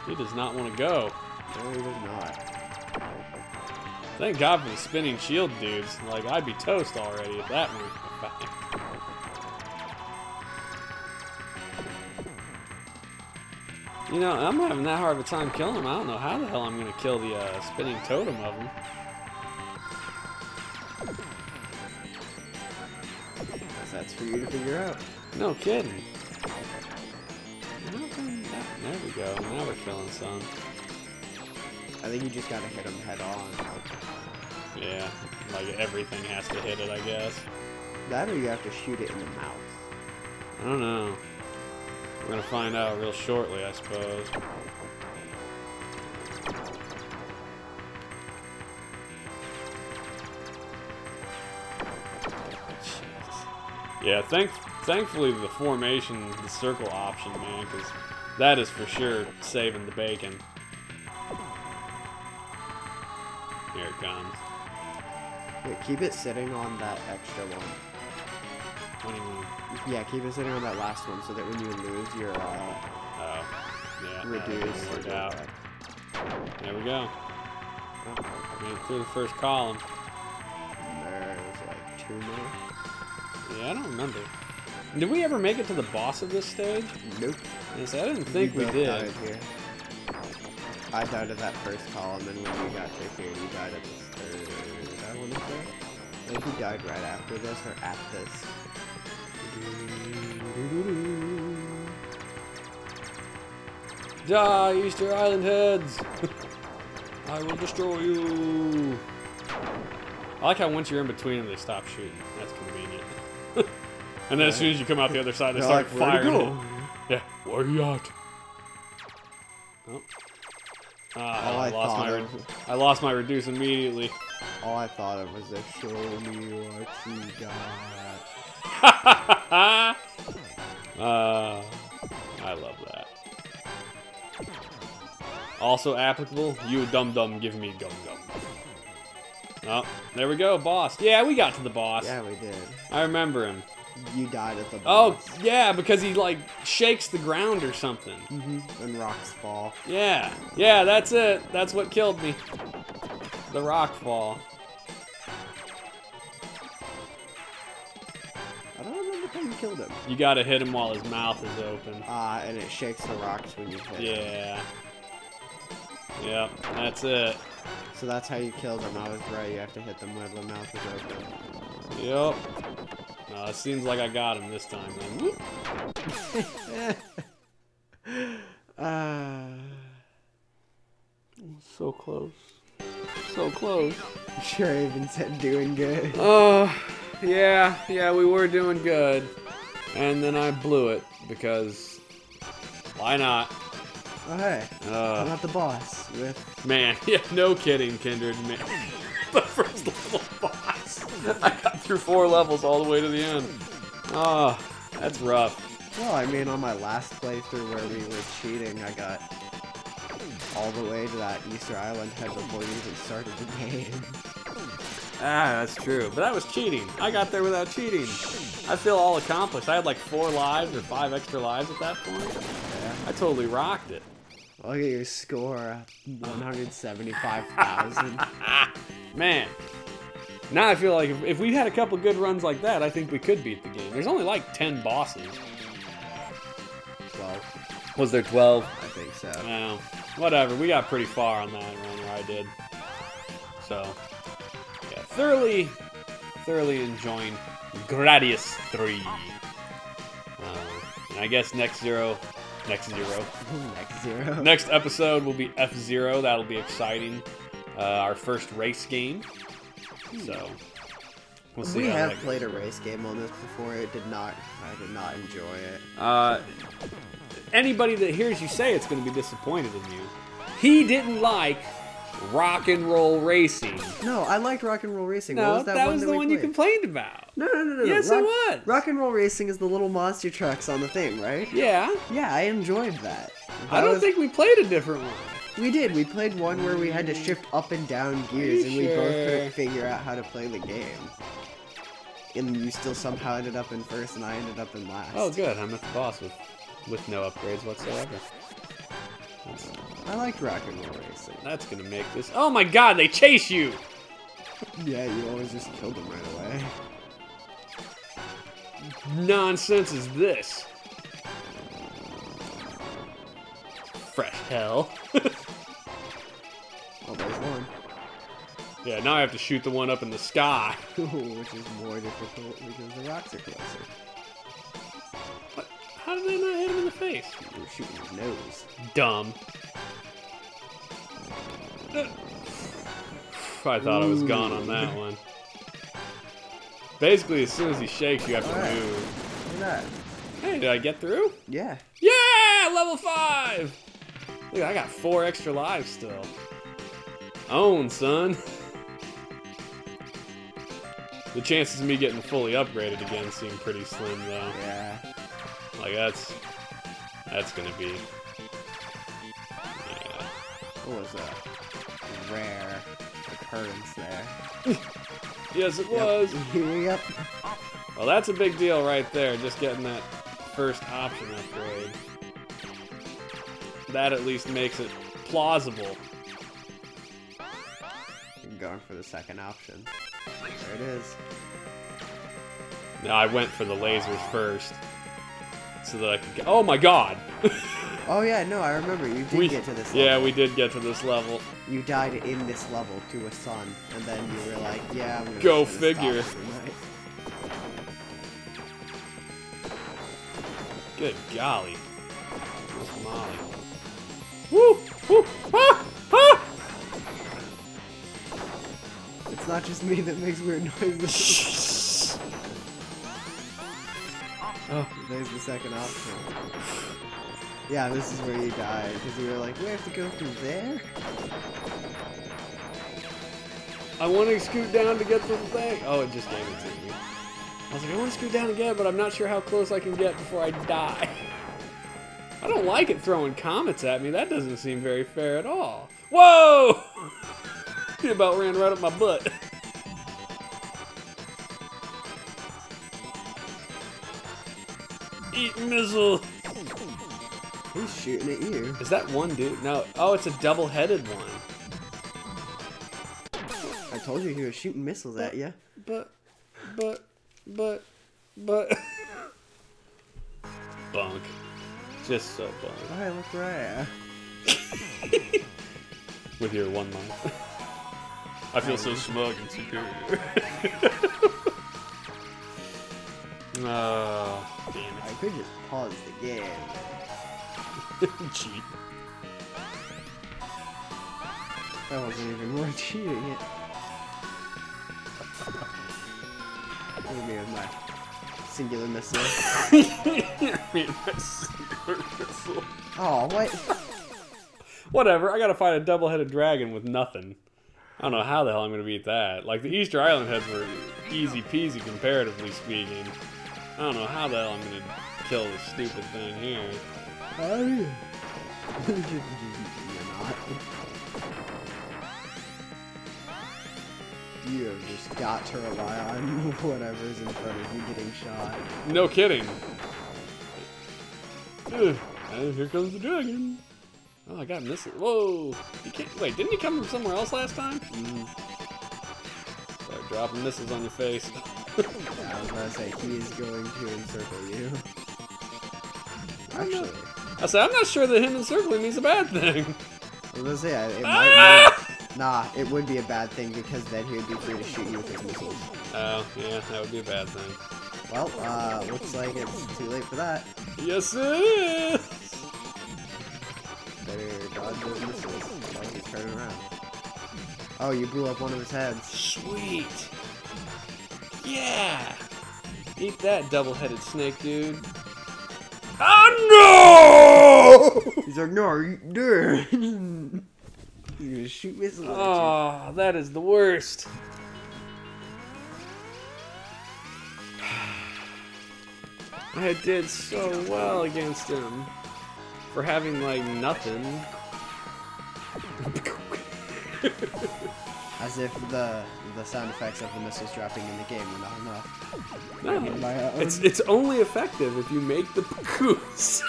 He does not want to go.
No, he does not.
Thank God for the spinning shield dudes. Like, I'd be toast already if that weren't a fact. You know, I'm having that hard of a time killing him. I don't know how the hell I'm going to kill the spinning totem of him.
That's for you to figure out.
No kidding. There we go. Now we're killing some.
I think you just gotta hit him head on.
Yeah, like everything has to hit it, I guess.
That or you have to shoot it in the mouth.
I don't know. We're gonna find out real shortly, I suppose. Yeah, thankfully the formation, the circle option, man, because that is for sure saving the bacon. Here it comes.
Wait, keep it sitting on that extra one.
What do you mean?
Yeah, keep it sitting on that last one so that when you lose, you're
Oh, yeah.
reduced.
Work out. There we go. Made it through the first column.
There's like 2 more.
Yeah, I don't remember. Did we ever make it to the boss of this stage?
Nope.
Yes, I didn't think we
both
did.
died here. I died at that first column, and when you got to here, you died at the third, I want to say. I think you died right after this, or at this.
Die, Easter Island heads! I will destroy you! I like how once you're in between them, they stop shooting. That's convenient. And then as soon as you come out the other side, they start firing. Yeah, where are you at? Oh. I lost my reduce immediately.
All I thought of was the show me what you got.
I love that. Also applicable, you dum-dum give me gum-gum. Oh, there we go, boss. Yeah, we got to the boss.
Yeah, we did.
I remember him.
You died at the boss.
Oh, yeah, because he, like, shakes the ground or something.
And rocks fall.
Yeah. Yeah, that's it. That's what killed me. The rock fall.
I don't remember how you killed him.
You gotta hit him while his mouth is open.
And it shakes the rocks when you hit him.
Yeah. Yep, that's it.
So that's how you killed him. I was right. You have to hit them while the mouth is open.
Yep. No, it seems like I got him this time, then. So close. So close.
Sure, I even said doing good.
Oh, yeah, we were doing good. And then I blew it, because why not?
Oh, hey. I'm not the boss with...
Man, yeah, no kidding, Kindred. Man. The first level boss. I got through 4 levels all the way to the end. Oh, that's rough.
Well, I mean, on my last playthrough where we were cheating, I got all the way to that Easter Island head before you even started the game.
Ah, that's true. But that was cheating. I got there without cheating. I feel all accomplished. I had like 4 lives or 5 extra lives at that point.
Yeah.
I totally rocked it.
Look at your score, 175,000.
Man. Now I feel like if we had a couple good runs like that, I think we could beat the game. There's only like 10 bosses.
12.
Was there 12?
I think so.
Well, whatever. We got pretty far on that run, or I did. So, yeah, thoroughly enjoying Gradius 3. And I guess next episode will be F-Zero. That'll be exciting. Our first race game. So we'll see.
We have played a race game on this before. I did not enjoy it.
Anybody that hears you say it's going to be disappointed in you. He didn't like rock and roll racing.
No, I liked rock and roll racing.
No,
what was
that was the one you complained about.
No.
Yes, it was.
Rock and roll racing is the little monster trucks on the thing, right?
Yeah.
Yeah, I enjoyed that.
I don't think we played a different one.
We did. We played one where we had to shift up and down gears, and we both couldn't figure out how to play the game. And you still somehow ended up in first, and I ended up in last.
Oh, good. I'm at the boss with no upgrades whatsoever.
I liked rock and roll racing.
That's gonna make this. Oh my God! They chase you.
Yeah, you always just killed them right away.
Nonsense is this? Fresh hell.
Oh, there's one.
Yeah, now I have to shoot the one up in the sky.
Which is more difficult because the rocks are closer.
What? How did they not hit him in the face?
You were shooting his nose.
Dumb. I thought I was gone on that one. Basically, as soon as he shakes, you have to move.
Look at that.
Hey, did I get through?
Yeah.
Yeah! Level 5! Look, I got 4 extra lives still. Own, son. The chances of me getting fully upgraded again seem pretty slim, though.
Yeah.
Like, that's gonna be... Yeah.
What was that? Rare. occurrence there.
Yes, it was.
Yep.
Well, that's a big deal right there, just getting that first option upgrade. That at least makes it plausible.
I'm going for the second option. There it is.
No, I went for the lasers first. So that I could get... Oh my god!
Oh yeah, no, I remember. You did get to this level.
Yeah, we did get to this level.
You died in this level to a sun, and then you were like, yeah, I'm gonna
go
finish
figure.
tonight.
Good golly. Miss Molly. Woo! Woo! Ah! Ah!
It's not just me that makes weird noises. Oh, there's the second option. Yeah, this is where you died, because you were like, we have to go through there?
I want to scoot down to get the thing. Oh, it just gave it to me. I was like, I want to scoot down again, but I'm not sure how close I can get before I die. I don't like it throwing comets at me. That doesn't seem very fair at all. Whoa! He about ran right up my butt. Eat missile.
He's shooting at you.
Is that one dude? No. Oh, it's a double-headed one.
I told you he was shooting missiles at you.
But. Bunk. Just so bunk.
Alright, look where I am.
With your one life. I feel so smug and superior. Oh, damn
I could just pause the game.
it. Cheat.
That wasn't even worth cheating it. Look at me with my singular missile. Oh, what?
Whatever, I gotta fight a double-headed dragon with nothing. I don't know how the hell I'm gonna beat that. Like, the Easter Island heads were easy peasy comparatively speaking. I don't know how the hell I'm gonna kill this stupid thing here.
Oh, yeah. You're not. You have just got to rely on whatever's in front of you getting shot.
No kidding. Ugh, and here comes the dragon. Oh, I got missile. Whoa! You can't wait. Didn't he come from somewhere else last time? Start dropping missiles on your face.
Yeah, I was about to say he is going to encircle you. Actually,
I'm not sure that him encircling me is a bad thing.
I was gonna say it might. Nah, it would be a bad thing because then he would be free to shoot you with his missiles.
Oh, yeah, that would be a bad thing.
Well, looks like it's too late for that.
Yes, it is.
Better dodge those missiles. Oh, he's turning around. Oh, you blew up one of his heads.
Sweet. Yeah. Eat that, double-headed snake, dude. Oh no!
He's like, no, you dude. You're gonna shoot missiles at you.
Oh, that is the worst. I did so well against him for having like nothing.
As if the sound effects of the missiles dropping in the game were not enough.
No, it's only effective if you make the goose.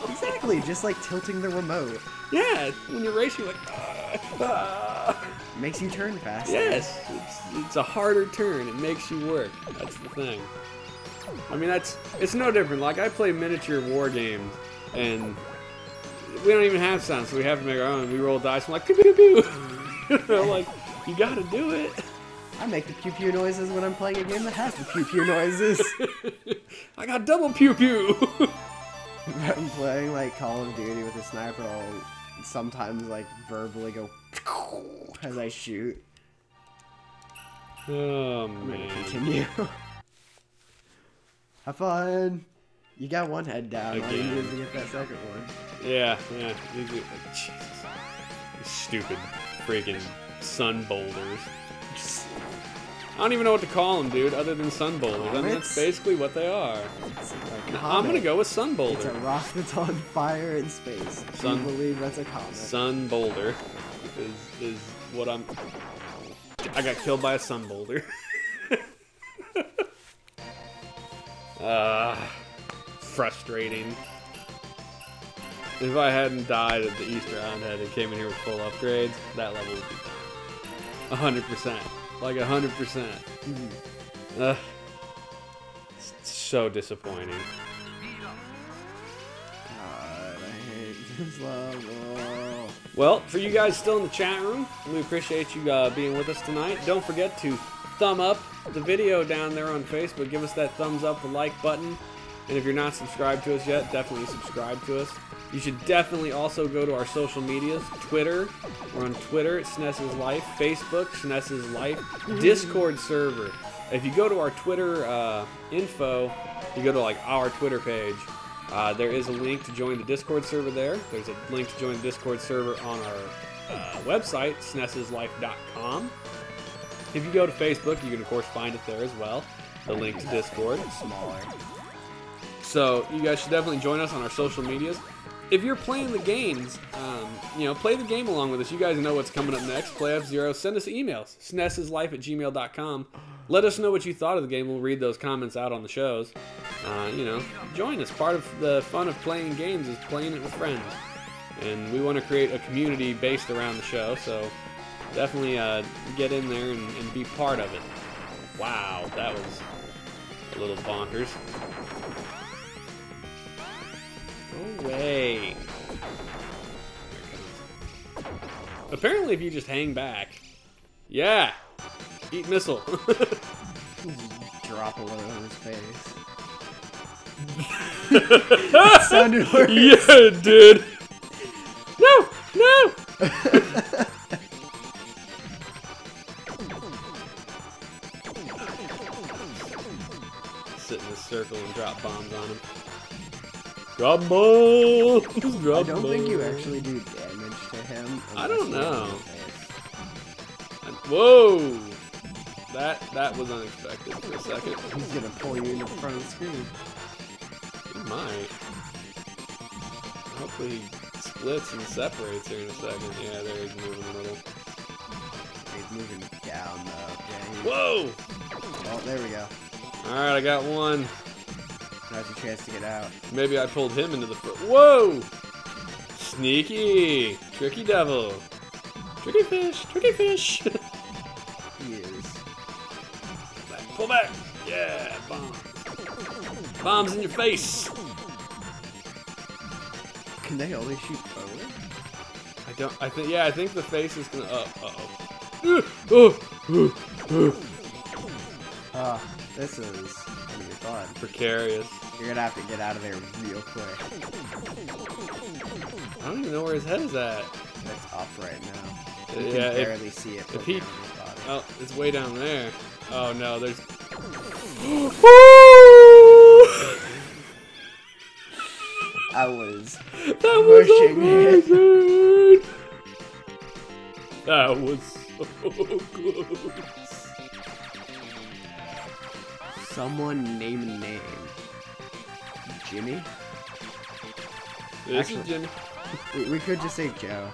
Exactly, just like tilting the remote.
Yeah, when you're racing, like.
Makes you turn faster.
Yes, it's a harder turn. It makes you work. That's the thing. I mean, it's no different. Like, I play miniature war games, and we don't even have sound, so we have to make our own. We roll dice, I'm like, pew pew pew. You know, like, you gotta do it.
I make the pew pew noises when I'm playing a game that has the pew pew noises.
I got double pew pew.
I'm playing like Call of Duty with a sniper. I'll sometimes like verbally go as I shoot.
Oh
I'm
man.
gonna continue. Have fun. You got one head down. All you need is to get that second one.
Yeah. Jesus. These stupid freaking sun boulders. I don't even know what to call them, dude, other than sun boulders. I mean, that's basically what they are. I'm gonna go with sun boulder.
It's a rock that's on fire in space. Do you believe that's a comet?
Sun boulder is what I'm. I got killed by a sun boulder. Frustrating. If I hadn't died at the Easter Island Head and came in here with full upgrades, that level would be done. 100%. Like 100%.
Mm-hmm.
It's so disappointing.
God, I hate this level.
Well, for you guys still in the chat room, we appreciate you being with us tonight. Don't forget to thumb up the video down there on Facebook. Give us that thumbs up, the like button. And if you're not subscribed to us yet, definitely subscribe to us. You should definitely also go to our social medias. Twitter, we're on Twitter at SNES's Life. Facebook, SNES's Life. Discord server. If you go to our Twitter info, you go to like our Twitter page, there is a link to join the Discord server there. There's a link to join the Discord server on our website, sneseslife.com. If you go to Facebook, you can of course find it there as well. The link to Discord.
Smaller.
So you guys should definitely join us on our social medias. If you're playing the games, play the game along with us. You guys know what's coming up next. Play F-Zero. Send us emails. sneseslife@gmail.com. Let us know what you thought of the game. We'll read those comments out on the shows. Join us. Part of the fun of playing games is playing it with friends. And we want to create a community based around the show. So definitely get in there and be part of it. Wow, that was a little bonkers. No way. Apparently, if you just hang back, yeah, eat missile.
Drop a load on his face. It sounded worse.
Yeah, it did. No, no. Sit in this circle and drop bombs on him. Drop bombs! Drop
I don't think you
bombs.
actually do damage to him.
I don't
unless you
know.
hit him in the face.
Whoa! That was unexpected for a second.
He's gonna pull you into the front of the screen.
He might. Hopefully he splits and separates here in a second. Yeah, there he's moving a little.
He's moving down though. Yeah,
Whoa!
Oh, there we go.
Alright, I got one.
Now's your chance to get out.
Maybe I pulled him into the foot. Whoa! Sneaky! Tricky devil! Tricky fish! Tricky fish!
He is.
Pull back! Yeah! Bombs! Bombs in your face!
Can they only shoot forward?
I think the face is gonna. Uh-oh.
This is gonna be fun.
Precarious.
You're gonna have to get out of there real quick.
I don't even know where his head is at.
It's up right now. You
Yeah,
can barely see it.
if he-
from his body.
Oh, it's way down there. Oh no, there's.
I was
That was
pushing it.
amazing! That was so close.
Someone name a name. Jimmy?
This
Actually-
is Jimmy.
We could just say Joe.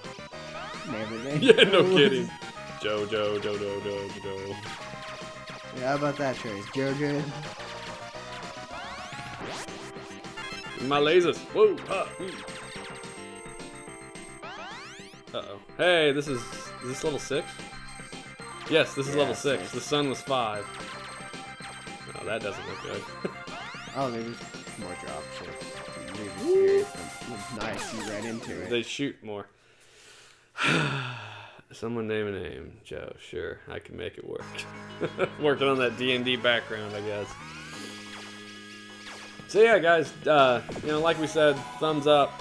Name a name.
Yeah, no kidding. Joe.
Yeah, how about that choice? Joe good?
My lasers. Whoa. Uh-oh. Hey, is this level 6? Yes, this is
Yeah,
level 6.
6.
The sun was 5. Oh, that doesn't look good.
Oh, there's more drop ships. Really nice, you right into it.
They shoot more. Someone name a name. Joe, sure. I can make it work. Working on that D&D background, I guess. So yeah, guys, like we said, thumbs up.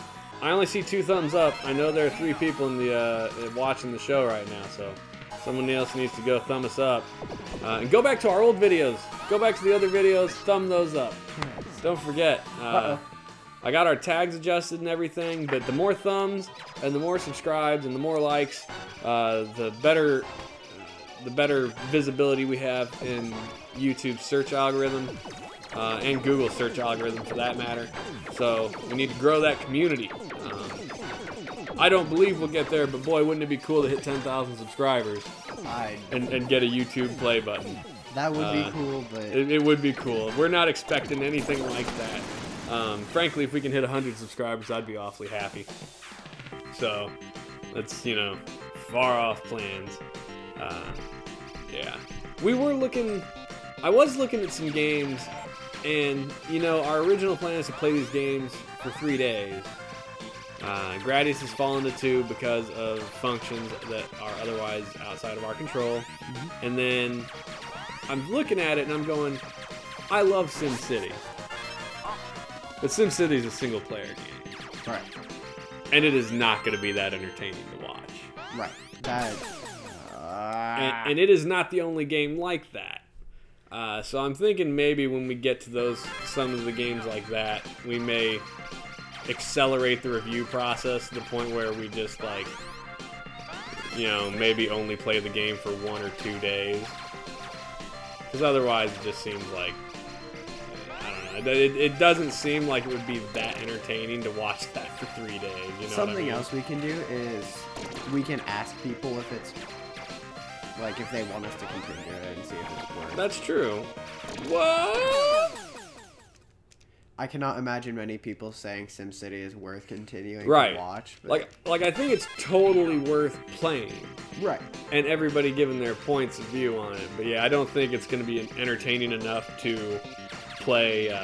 I only see 2 thumbs up. I know there are 3 people in the watching the show right now, so someone else needs to go thumb us up. And go back to our old videos. Go back to the other videos, thumb those up. Don't forget. I got our tags adjusted and everything, but the more thumbs and the more subscribes and the more likes, the better visibility we have in YouTube's search algorithm. And Google search algorithm for that matter. So we need to grow that community. I don't believe we'll get there, but boy, wouldn't it be cool to hit 10,000 subscribers and get a YouTube play button.
That would be cool, but...
It would be cool. We're not expecting anything like that. Frankly, if we can hit 100 subscribers, I'd be awfully happy. So, that's, you know, far off plans. Yeah. We were looking... I was looking at some games, and, you know, our original plan is to play these games for 3 days. Gradius has fallen to 2 because of functions that are otherwise outside of our control. And then I'm looking at it and I'm going, I love SimCity. But SimCity is a single player game.
Right.
And it is not going to be that entertaining to watch.
Right. That...
And it is not the only game like that. So I'm thinking maybe when we get to some of the games like that, we may accelerate the review process to the point where we just, like, you know, maybe only play the game for 1 or 2 days. Because otherwise it just seems like, I don't know, it doesn't seem like it would be that entertaining to watch that for 3 days. You know
Something
what I mean?
else we can do is we can ask people if it's, like, if they want us to continue it and see if it's worth.
That's true. What?
I cannot imagine many people saying SimCity is worth continuing
to
watch. But...
Like I think it's totally worth playing.
Right.
And everybody giving their points of view on it. But yeah, I don't think it's going to be entertaining enough to play...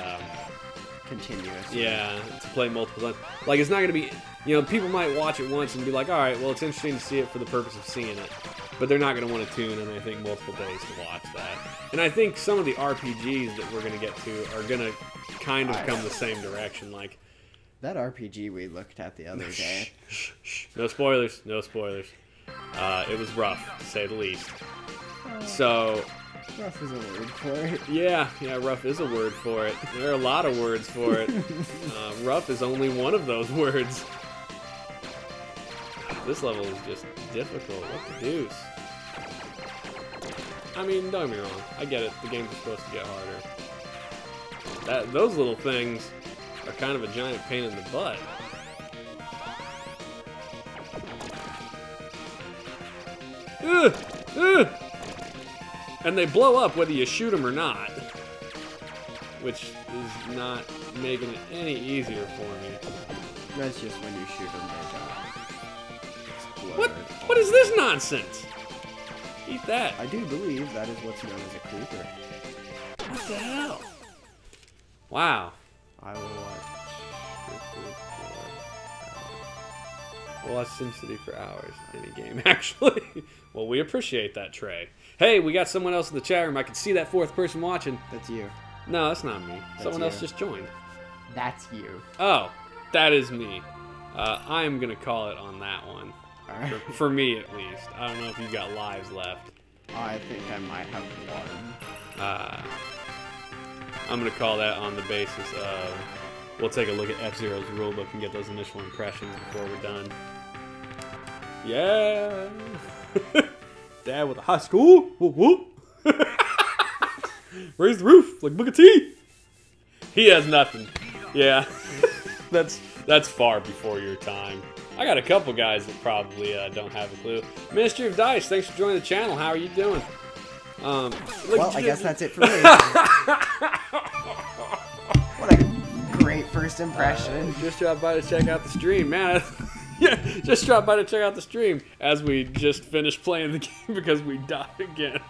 continuously.
Yeah, to play multiple times. Like, it's not going to be... You know, people might watch it once and be like, alright, well, it's interesting to see it for the purpose of seeing it. But they're not going to want to tune in, I think, multiple days to watch that. And I think some of the RPGs that we're going to get to are going to kind of come the same direction. Like
that RPG we looked at the other day.
No spoilers. No spoilers. It was rough, to say the least. So...
Rough is a word for it.
Yeah, rough is a word for it. There are a lot of words for it. Rough is only one of those words. This level is just difficult. What the deuce? I mean, don't get me wrong. I get it. The games are supposed to get harder. Those little things are kind of a giant pain in the butt. And they blow up whether you shoot them or not. Which is not making it any easier for me.
That's just when you shoot them, they die.
What is this nonsense? Eat that.
I do believe that is what's known as a creeper.
What the hell? Wow.
I will watch.
I'll watch SimCity for hours. Any game, actually. Well, we appreciate that, Trey. Hey, we got someone else in the chat room. I can see that fourth person watching.
That's you.
No, that's not me. Someone else
you.
just joined.
That's you.
Oh, that is me. I am going to call it on that one.
All right.
For me, at least. I don't know if you got lives left.
I think I might have one.
I'm going to call that on the basis of... We'll take a look at F-Zero's rulebook and get those initial impressions before we're done. Yeah! Dad with a high school? Whoop whoop! Raise the roof like Booker T! He has nothing. Yeah. That's far before your time. I got a couple guys that probably don't have a clue. Ministry of Dice, thanks for joining the channel. How are you doing?
Well, I guess that's it for me. What a great first impression.
Just dropped by to check out the stream, man. Yeah, just dropped by to check out the stream as we just finished playing the game because we died again.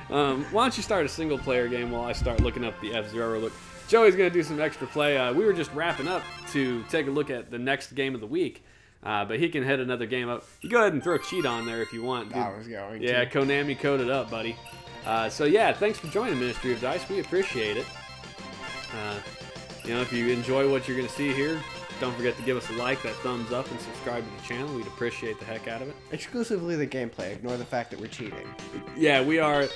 Why don't you start a single player game while I start looking up the F-Zero look. Joey's going to do some extra play. We were just wrapping up to take a look at the next game of the week. But he can hit another game up. You go ahead and throw cheat on there if you want.
I was going to.
Yeah, Konami coded up, buddy. So yeah, thanks for joining Ministry of Dice. We appreciate it. You know, if you enjoy what you're going to see here, don't forget to give us a like, that thumbs up, and subscribe to the channel. We'd appreciate the heck out of it.
Exclusively the gameplay. Ignore the fact that we're cheating.
Yeah, we are.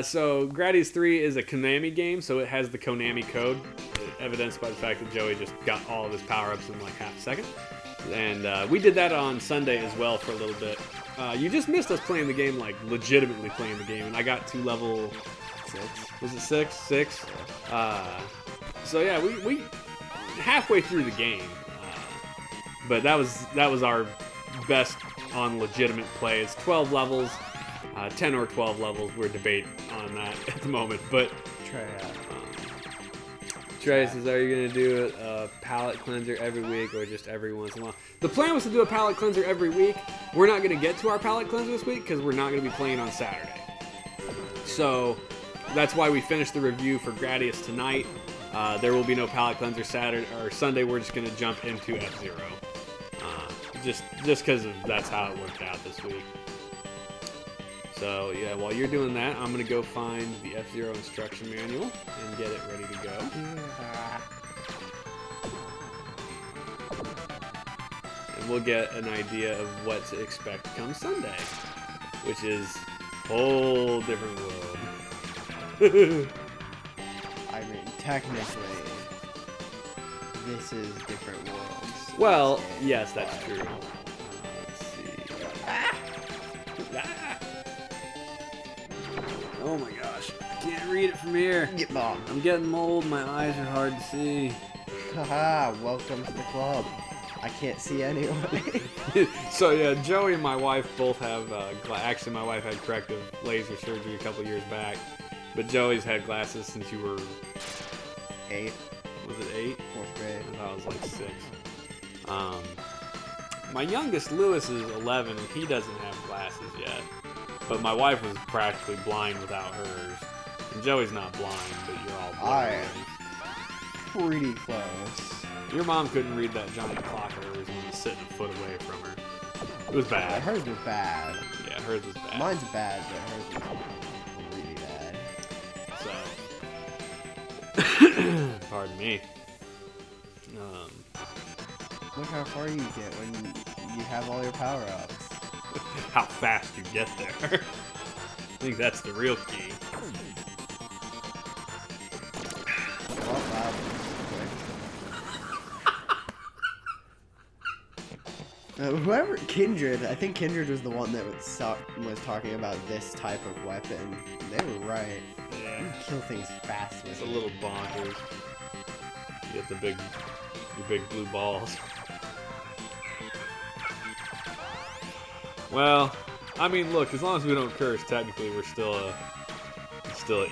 So Gradius 3 is a Konami game, so it has the Konami code, evidenced by the fact that Joey just got all of his power-ups in like half a second. And we did that on Sunday as well for a little bit. You just missed us playing the game, like legitimately playing the game, and I got to level 6. Was it 6? 6. So yeah, we halfway through the game, but that was our best on legitimate play. It's 12 levels, 10 or 12 levels. We're debating on that at the moment, but Trey says, are you going to do a palate cleanser every week or just every once in a while? The plan was to do a palate cleanser every week. We're not going to get to our palate cleanser this week because we're not going to be playing on Saturday. So that's why we finished the review for Gradius tonight. There will be no palate cleanser Saturday or Sunday. We're just going to jump into F-Zero. Just because that's how it worked out this week. So yeah, while you're doing that, I'm going to go find the F-Zero instruction manual and get it ready to go. And we'll get an idea of what to expect come Sunday, which is a whole different world.
I mean, technically, this is different worlds.
Well, yes, that's true. Let's see. Oh my gosh, I can't read it from here.
Get bombed.
I'm getting old, my eyes are hard to see.
Haha, welcome to the club. I can't see anyone.
So yeah, Joey and my wife both have, actually my wife had corrective laser surgery a couple years back, but Joey's had glasses since you were
8.
Was it 8?
4th grade.
I thought it was like 6. My youngest, Lewis, is 11, and he doesn't have glasses yet. But my wife was practically blind without hers. And Joey's not blind, but you're all blind.
I am pretty close.
Your mom couldn't read that giant clock of hers when he was sitting a foot away from her. It was bad.
Yeah, hers was bad.
Yeah, hers was bad.
Mine's bad, but hers was really bad.
So, pardon me.
Look how far you get when you have all your power-ups.
How fast you get there. I think that's the real key.
Well, that was quick. Whoever, Kindred, I think Kindred was the one that was talking about this type of weapon. They were right.
Yeah.
You kill things fast with
It's a little bonkers. You get your big blue balls. Well, I mean, look, as long as we don't curse, technically we're still a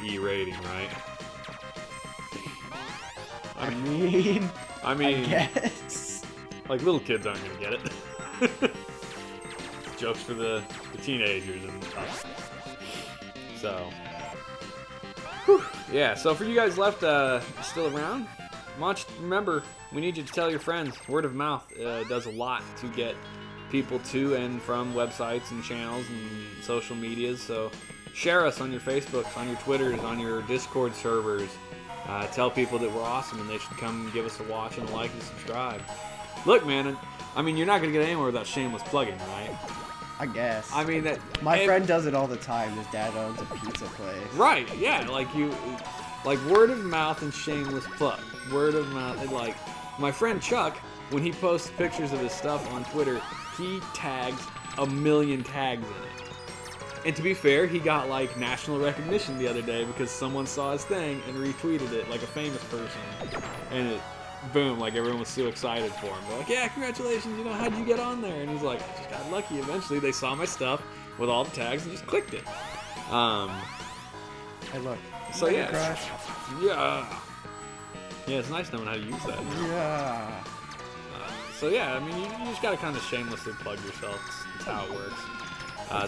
E rating, right?
I mean, I guess.
Like, little kids aren't gonna get it. Jokes for the teenagers and stuff. So, whew. Yeah. So for you guys left still around, remember, we need you to tell your friends. Word of mouth does a lot to get people to and from websites and channels and social medias. So share us on your Facebooks, on your Twitters, on your Discord servers. Tell people that we're awesome and they should come give us a watch and a like and subscribe. Look, man, I mean, you're not going to get anywhere without shameless plugging, right?
I guess.
I mean,
my friend does it all the time. His dad owns a pizza place.
Right, yeah, like word of mouth and shameless plug. Word of mouth, and like, my friend Chuck, when he posts pictures of his stuff on Twitter, he tags 1 million tags in it. And to be fair, he got like national recognition the other day because someone saw his thing and retweeted it like a famous person. And it, boom, like everyone was so excited for him. They're like, yeah, congratulations, you know, how'd you get on there? And he's like, I just got lucky. Eventually they saw my stuff with all the tags and just clicked it.
Hey, look.
So yeah.
Crush.
Yeah. Yeah, it's nice knowing how to use that.
Yeah.
So yeah, I mean, you just gotta kind of shamelessly plug yourself. That's how it works.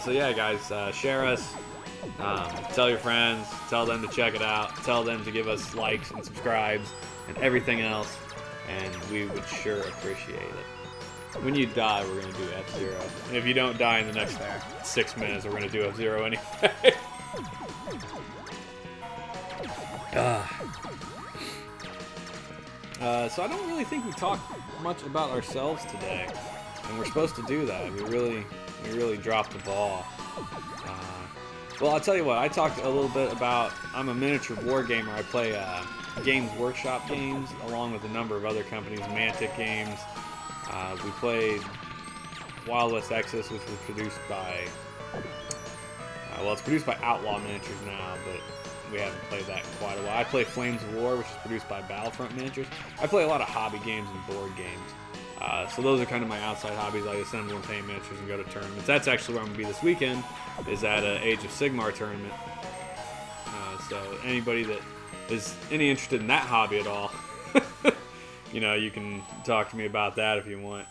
So yeah, guys, share us. Tell your friends. Tell them to check it out. Tell them to give us likes and subscribes and everything else. And we would sure appreciate it. When you die, we're gonna do F-Zero. And if you don't die in the next 6 minutes, we're gonna do F-Zero anyway. So I don't really think we talked much about ourselves today, and we're supposed to do that. We really dropped the ball. Well, I'll tell you what. I talked a little bit about. I'm a miniature war gamer. I play Games Workshop games along with a number of other companies. Mantic Games. We played Wild West Exodus, which was produced by. Well, it's produced by Outlaw Miniatures now, but we haven't played that in quite a while. I play Flames of War, which is produced by Battlefront Miniatures. I play a lot of hobby games and board games. So those are kind of my outside hobbies. I assemble and paint miniatures and go to tournaments. That's actually where I'm going to be this weekend, is at a Age of Sigmar tournament. So anybody that is any interested in that hobby at all, you know, you can talk to me about that if you want.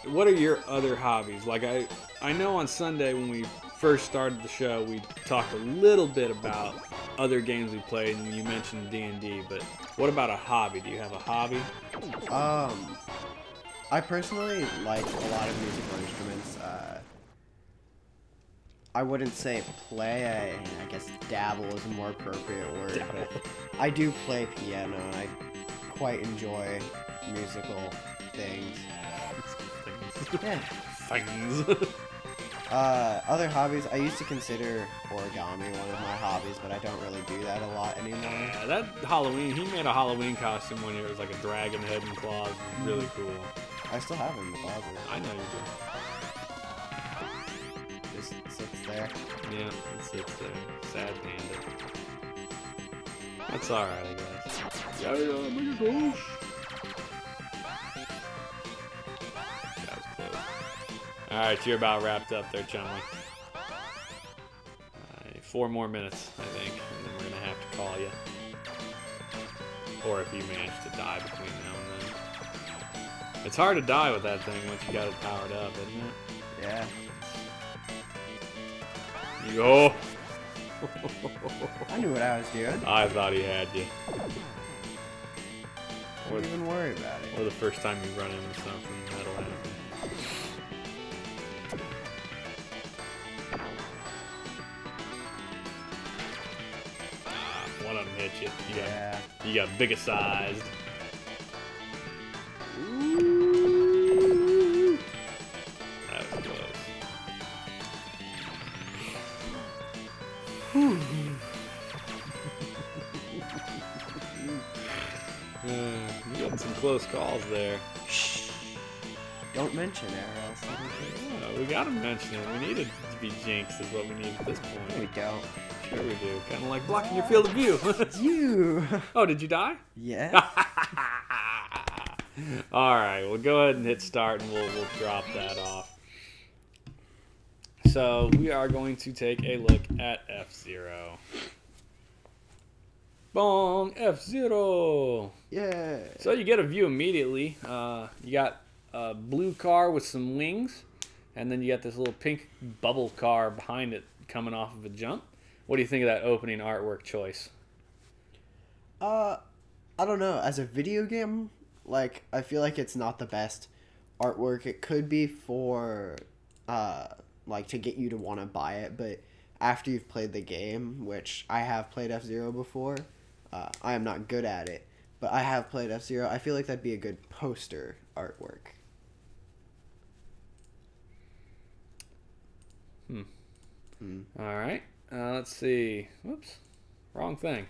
What are your other hobbies? Like I know on Sunday when we first started the show, we talked a little bit about other games we played, and you mentioned D&D, but what about a hobby? Do you have a hobby?
I personally like a lot of musical instruments. I wouldn't say play, I guess dabble is a more appropriate word, but I do play piano, and I quite enjoy musical things. Yeah.
Things.
Other hobbies, I used to consider origami one of my hobbies, but I don't really do that a lot anymore.
Yeah, that Halloween, he made a Halloween costume when it was like a dragon head and claws. It was really cool.
I still have it in the closet.
I know you
Just sits there.
do. Yeah, it sits there. Sad panda. That's alright, I guess. Yeah, make a gosh. That was close. Alright, you're about wrapped up there, Chumley. 4 more minutes, I think, and then we're going to have to call you. Or if you manage to die between now and then. It's hard to die with that thing once you got it powered up, isn't it?
Yeah.
Oh!
I knew what I was doing.
I thought he had you.
Don't even worry about it.
Or the first time you run into something, that'll happen. One of them hit you. You got bigger sized.
Ooh.
That was close. You got some close calls there.
Shh. Don't mention it or else it'll be...
We gotta mention it. We need it to be jinxed is what we need at this point.
No, we don't.
Sure we do. Kind of like blocking your field of view.
You.
Oh, did you die?
Yeah.
All right, we'll go ahead and hit start, and we'll drop that off. So we are going to take a look at F-Zero. Bong, F-Zero.
Yeah.
So you get a view immediately. You got a blue car with some wings, and then you got this little pink bubble car behind it coming off of a jump. What do you think of that opening artwork choice?
I don't know. As a video game, like, I feel like it's not the best artwork. It could be for, like, to get you to want to buy it, but after you've played the game, which I have played F-Zero before, I am not good at it, but I have played F-Zero. I feel like that'd be a good poster artwork.
All right. Let's see. Whoops. Wrong thing.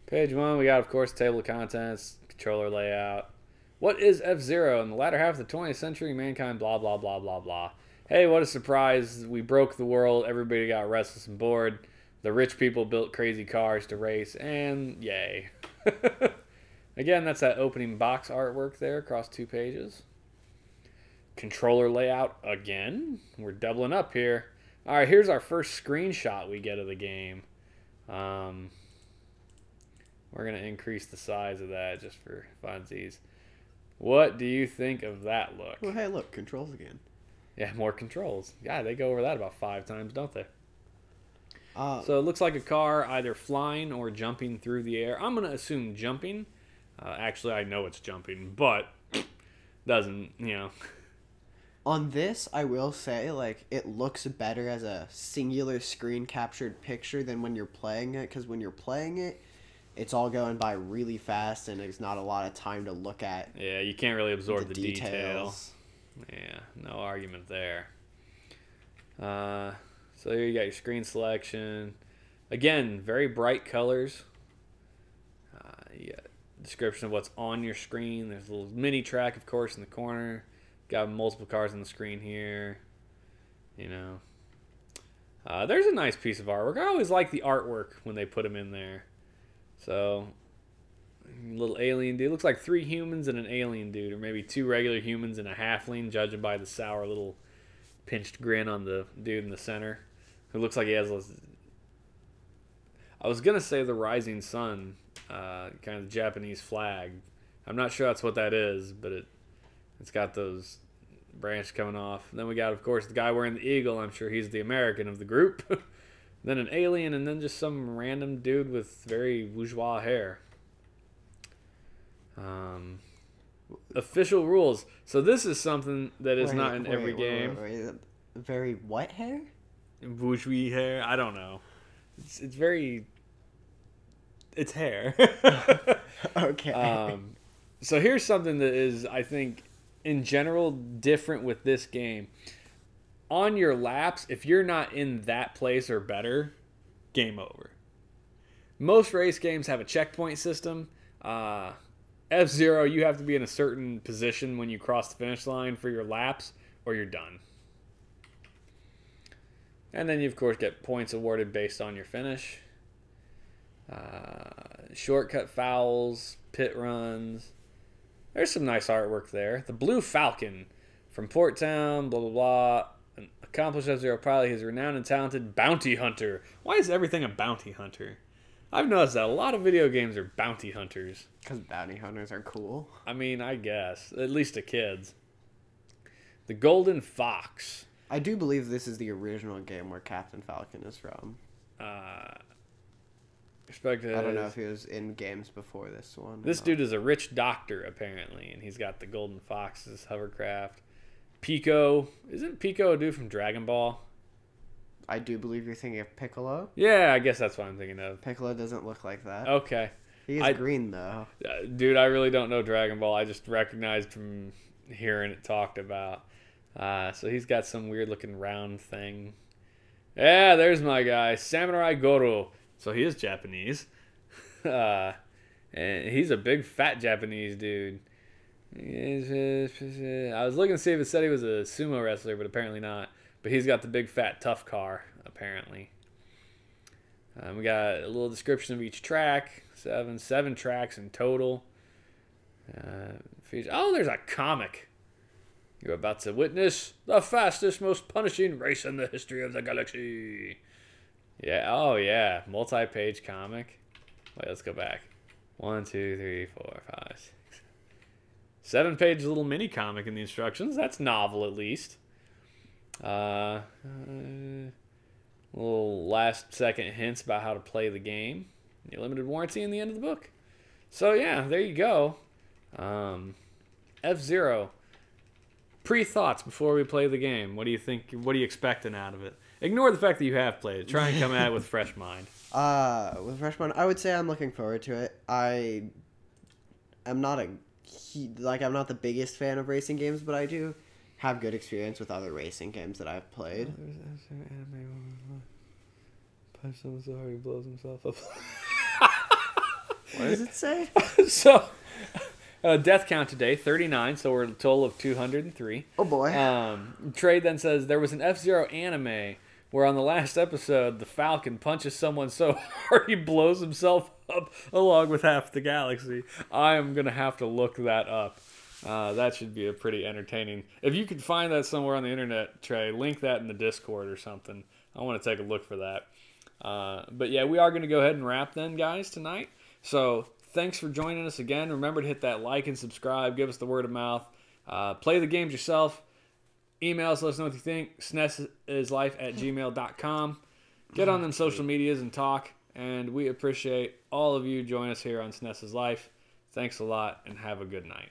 Page 1, we got, of course, table of contents, controller layout. What is F-Zero? In the latter half of the 20th century, mankind, blah, blah, blah, blah, blah. Hey, what a surprise. We broke the world. Everybody got restless and bored. The rich people built crazy cars to race, and yay. Again, that's that opening box artwork there across 2 pages. Controller layout again. We're doubling up here. All right, here's our first screenshot we get of the game. We're going to increase the size of that just for funsies. What do you think of that look?
Oh, hey, look, controls again.
Yeah, more controls. Yeah, they go over that about 5 times, don't they? So it looks like a car either flying or jumping through the air. I'm going to assume jumping. Actually, I know it's jumping, but doesn't, you know.
On this, I will say, like, it looks better as a singular screen captured picture than when you're playing it, because when you're playing it, it's all going by really fast, and there's not a lot of time to look at.
Yeah, you can't really absorb the detail.
details.
Yeah, no argument there. So here you got your screen selection. Again, very bright colors. You got a description of what's on your screen. There's a little mini track, of course, in the corner. Got multiple cars on the screen here. You know. There's a nice piece of artwork. I always like the artwork when they put them in there. So, little alien dude. Looks like 3 humans and an alien dude, or maybe 2 regular humans and a halfling, judging by the sour little pinched grin on the dude in the center, who looks like he has. I was gonna say the rising sun, kind of the Japanese flag. I'm not sure that's what that is, but it's got those branches coming off. And then we got, of course, the guy wearing the eagle. I'm sure he's the American of the group. Then an alien, and then just some random dude with very bourgeois hair. Official rules. So this is something that is not in every game.
Wait. Very what hair?
Bourgeois hair? I don't know. It's very... It's hair.
Okay.
So here's something that is, I think, in general, different with this game. On your laps, if you're not in that place or better, game over. Most race games have a checkpoint system. F-Zero, you have to be in a certain position when you cross the finish line for your laps, or you're done. And then you, of course, get points awarded based on your finish. Shortcut fouls, pit runs. There's some nice artwork there. The Blue Falcon from Port Town, blah, blah, blah. An accomplished F-Zero pilot, he's a renowned and talented bounty hunter. Why is everything a bounty hunter? I've noticed that a lot of video games are bounty hunters.
Because bounty hunters are cool.
I mean, I guess. At least to kids. The Golden Fox.
I do believe this is the original game where Captain Falcon is from.
I
don't know if he was in games before this one.
This dude is a rich doctor, apparently, and he's got the Golden Fox's hovercraft. Pico. Isn't Pico a dude from Dragon Ball?
I do believe you're thinking of Piccolo.
Yeah, I guess that's what I'm thinking of.
Piccolo doesn't look like that.
Okay.
He's green, though.
Dude, I really don't know Dragon Ball. I just recognized from hearing it talked about. So he's got some weird-looking round thing. Yeah, there's my guy, Samurai Goro. So he is Japanese. And he's a big, fat Japanese dude. I was looking to see if it said he was a sumo wrestler, but apparently not. But he's got the big, fat, tough car, apparently. We got a little description of each track. Seven tracks in total. Oh, there's a comic. You're about to witness the fastest, most punishing race in the history of the galaxy. Yeah, oh yeah, multi-page comic. Wait, let's go back. 1, 2, 3, 4, 5, 6. 7-page little mini comic in the instructions. That's novel, at least. Little last-second hints about how to play the game. Your limited warranty in the end of the book. So yeah, there you go. F-Zero. Pre-thoughts before we play the game. What do you think? What are you expecting out of it? Ignore the fact that you have played it. Try and come at it with fresh mind.
With fresh mind, I would say I'm looking forward to it. I'm not the biggest fan of racing games, but I do have good experience with other racing games that I've played.
Punch someone so hard he blows himself up.
What does it say?
So, death count today, 39, so we're a total of 203.
Oh boy.
Trade then says, there was an F-Zero anime where on the last episode, the Falcon punches someone so hard he blows himself up along with half the galaxy. I am going to have to look that up. That should be a pretty entertaining. If you could find that somewhere on the internet, Trey, link that in the Discord or something. I want to take a look for that. But yeah, we are going to go ahead and wrap then, guys, tonight. So thanks for joining us again. Remember to hit that like and subscribe. Give us the word of mouth. Play the games yourself. Email us. Let us know what you think. SNESislife@gmail.com. Get on them social medias and talk. And we appreciate all of you joining us here on SNES is Life. Thanks a lot and have a good night.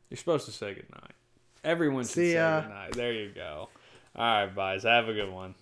You're supposed to say good night. Everyone should say good night. There you go. All right, guys. Have a good one.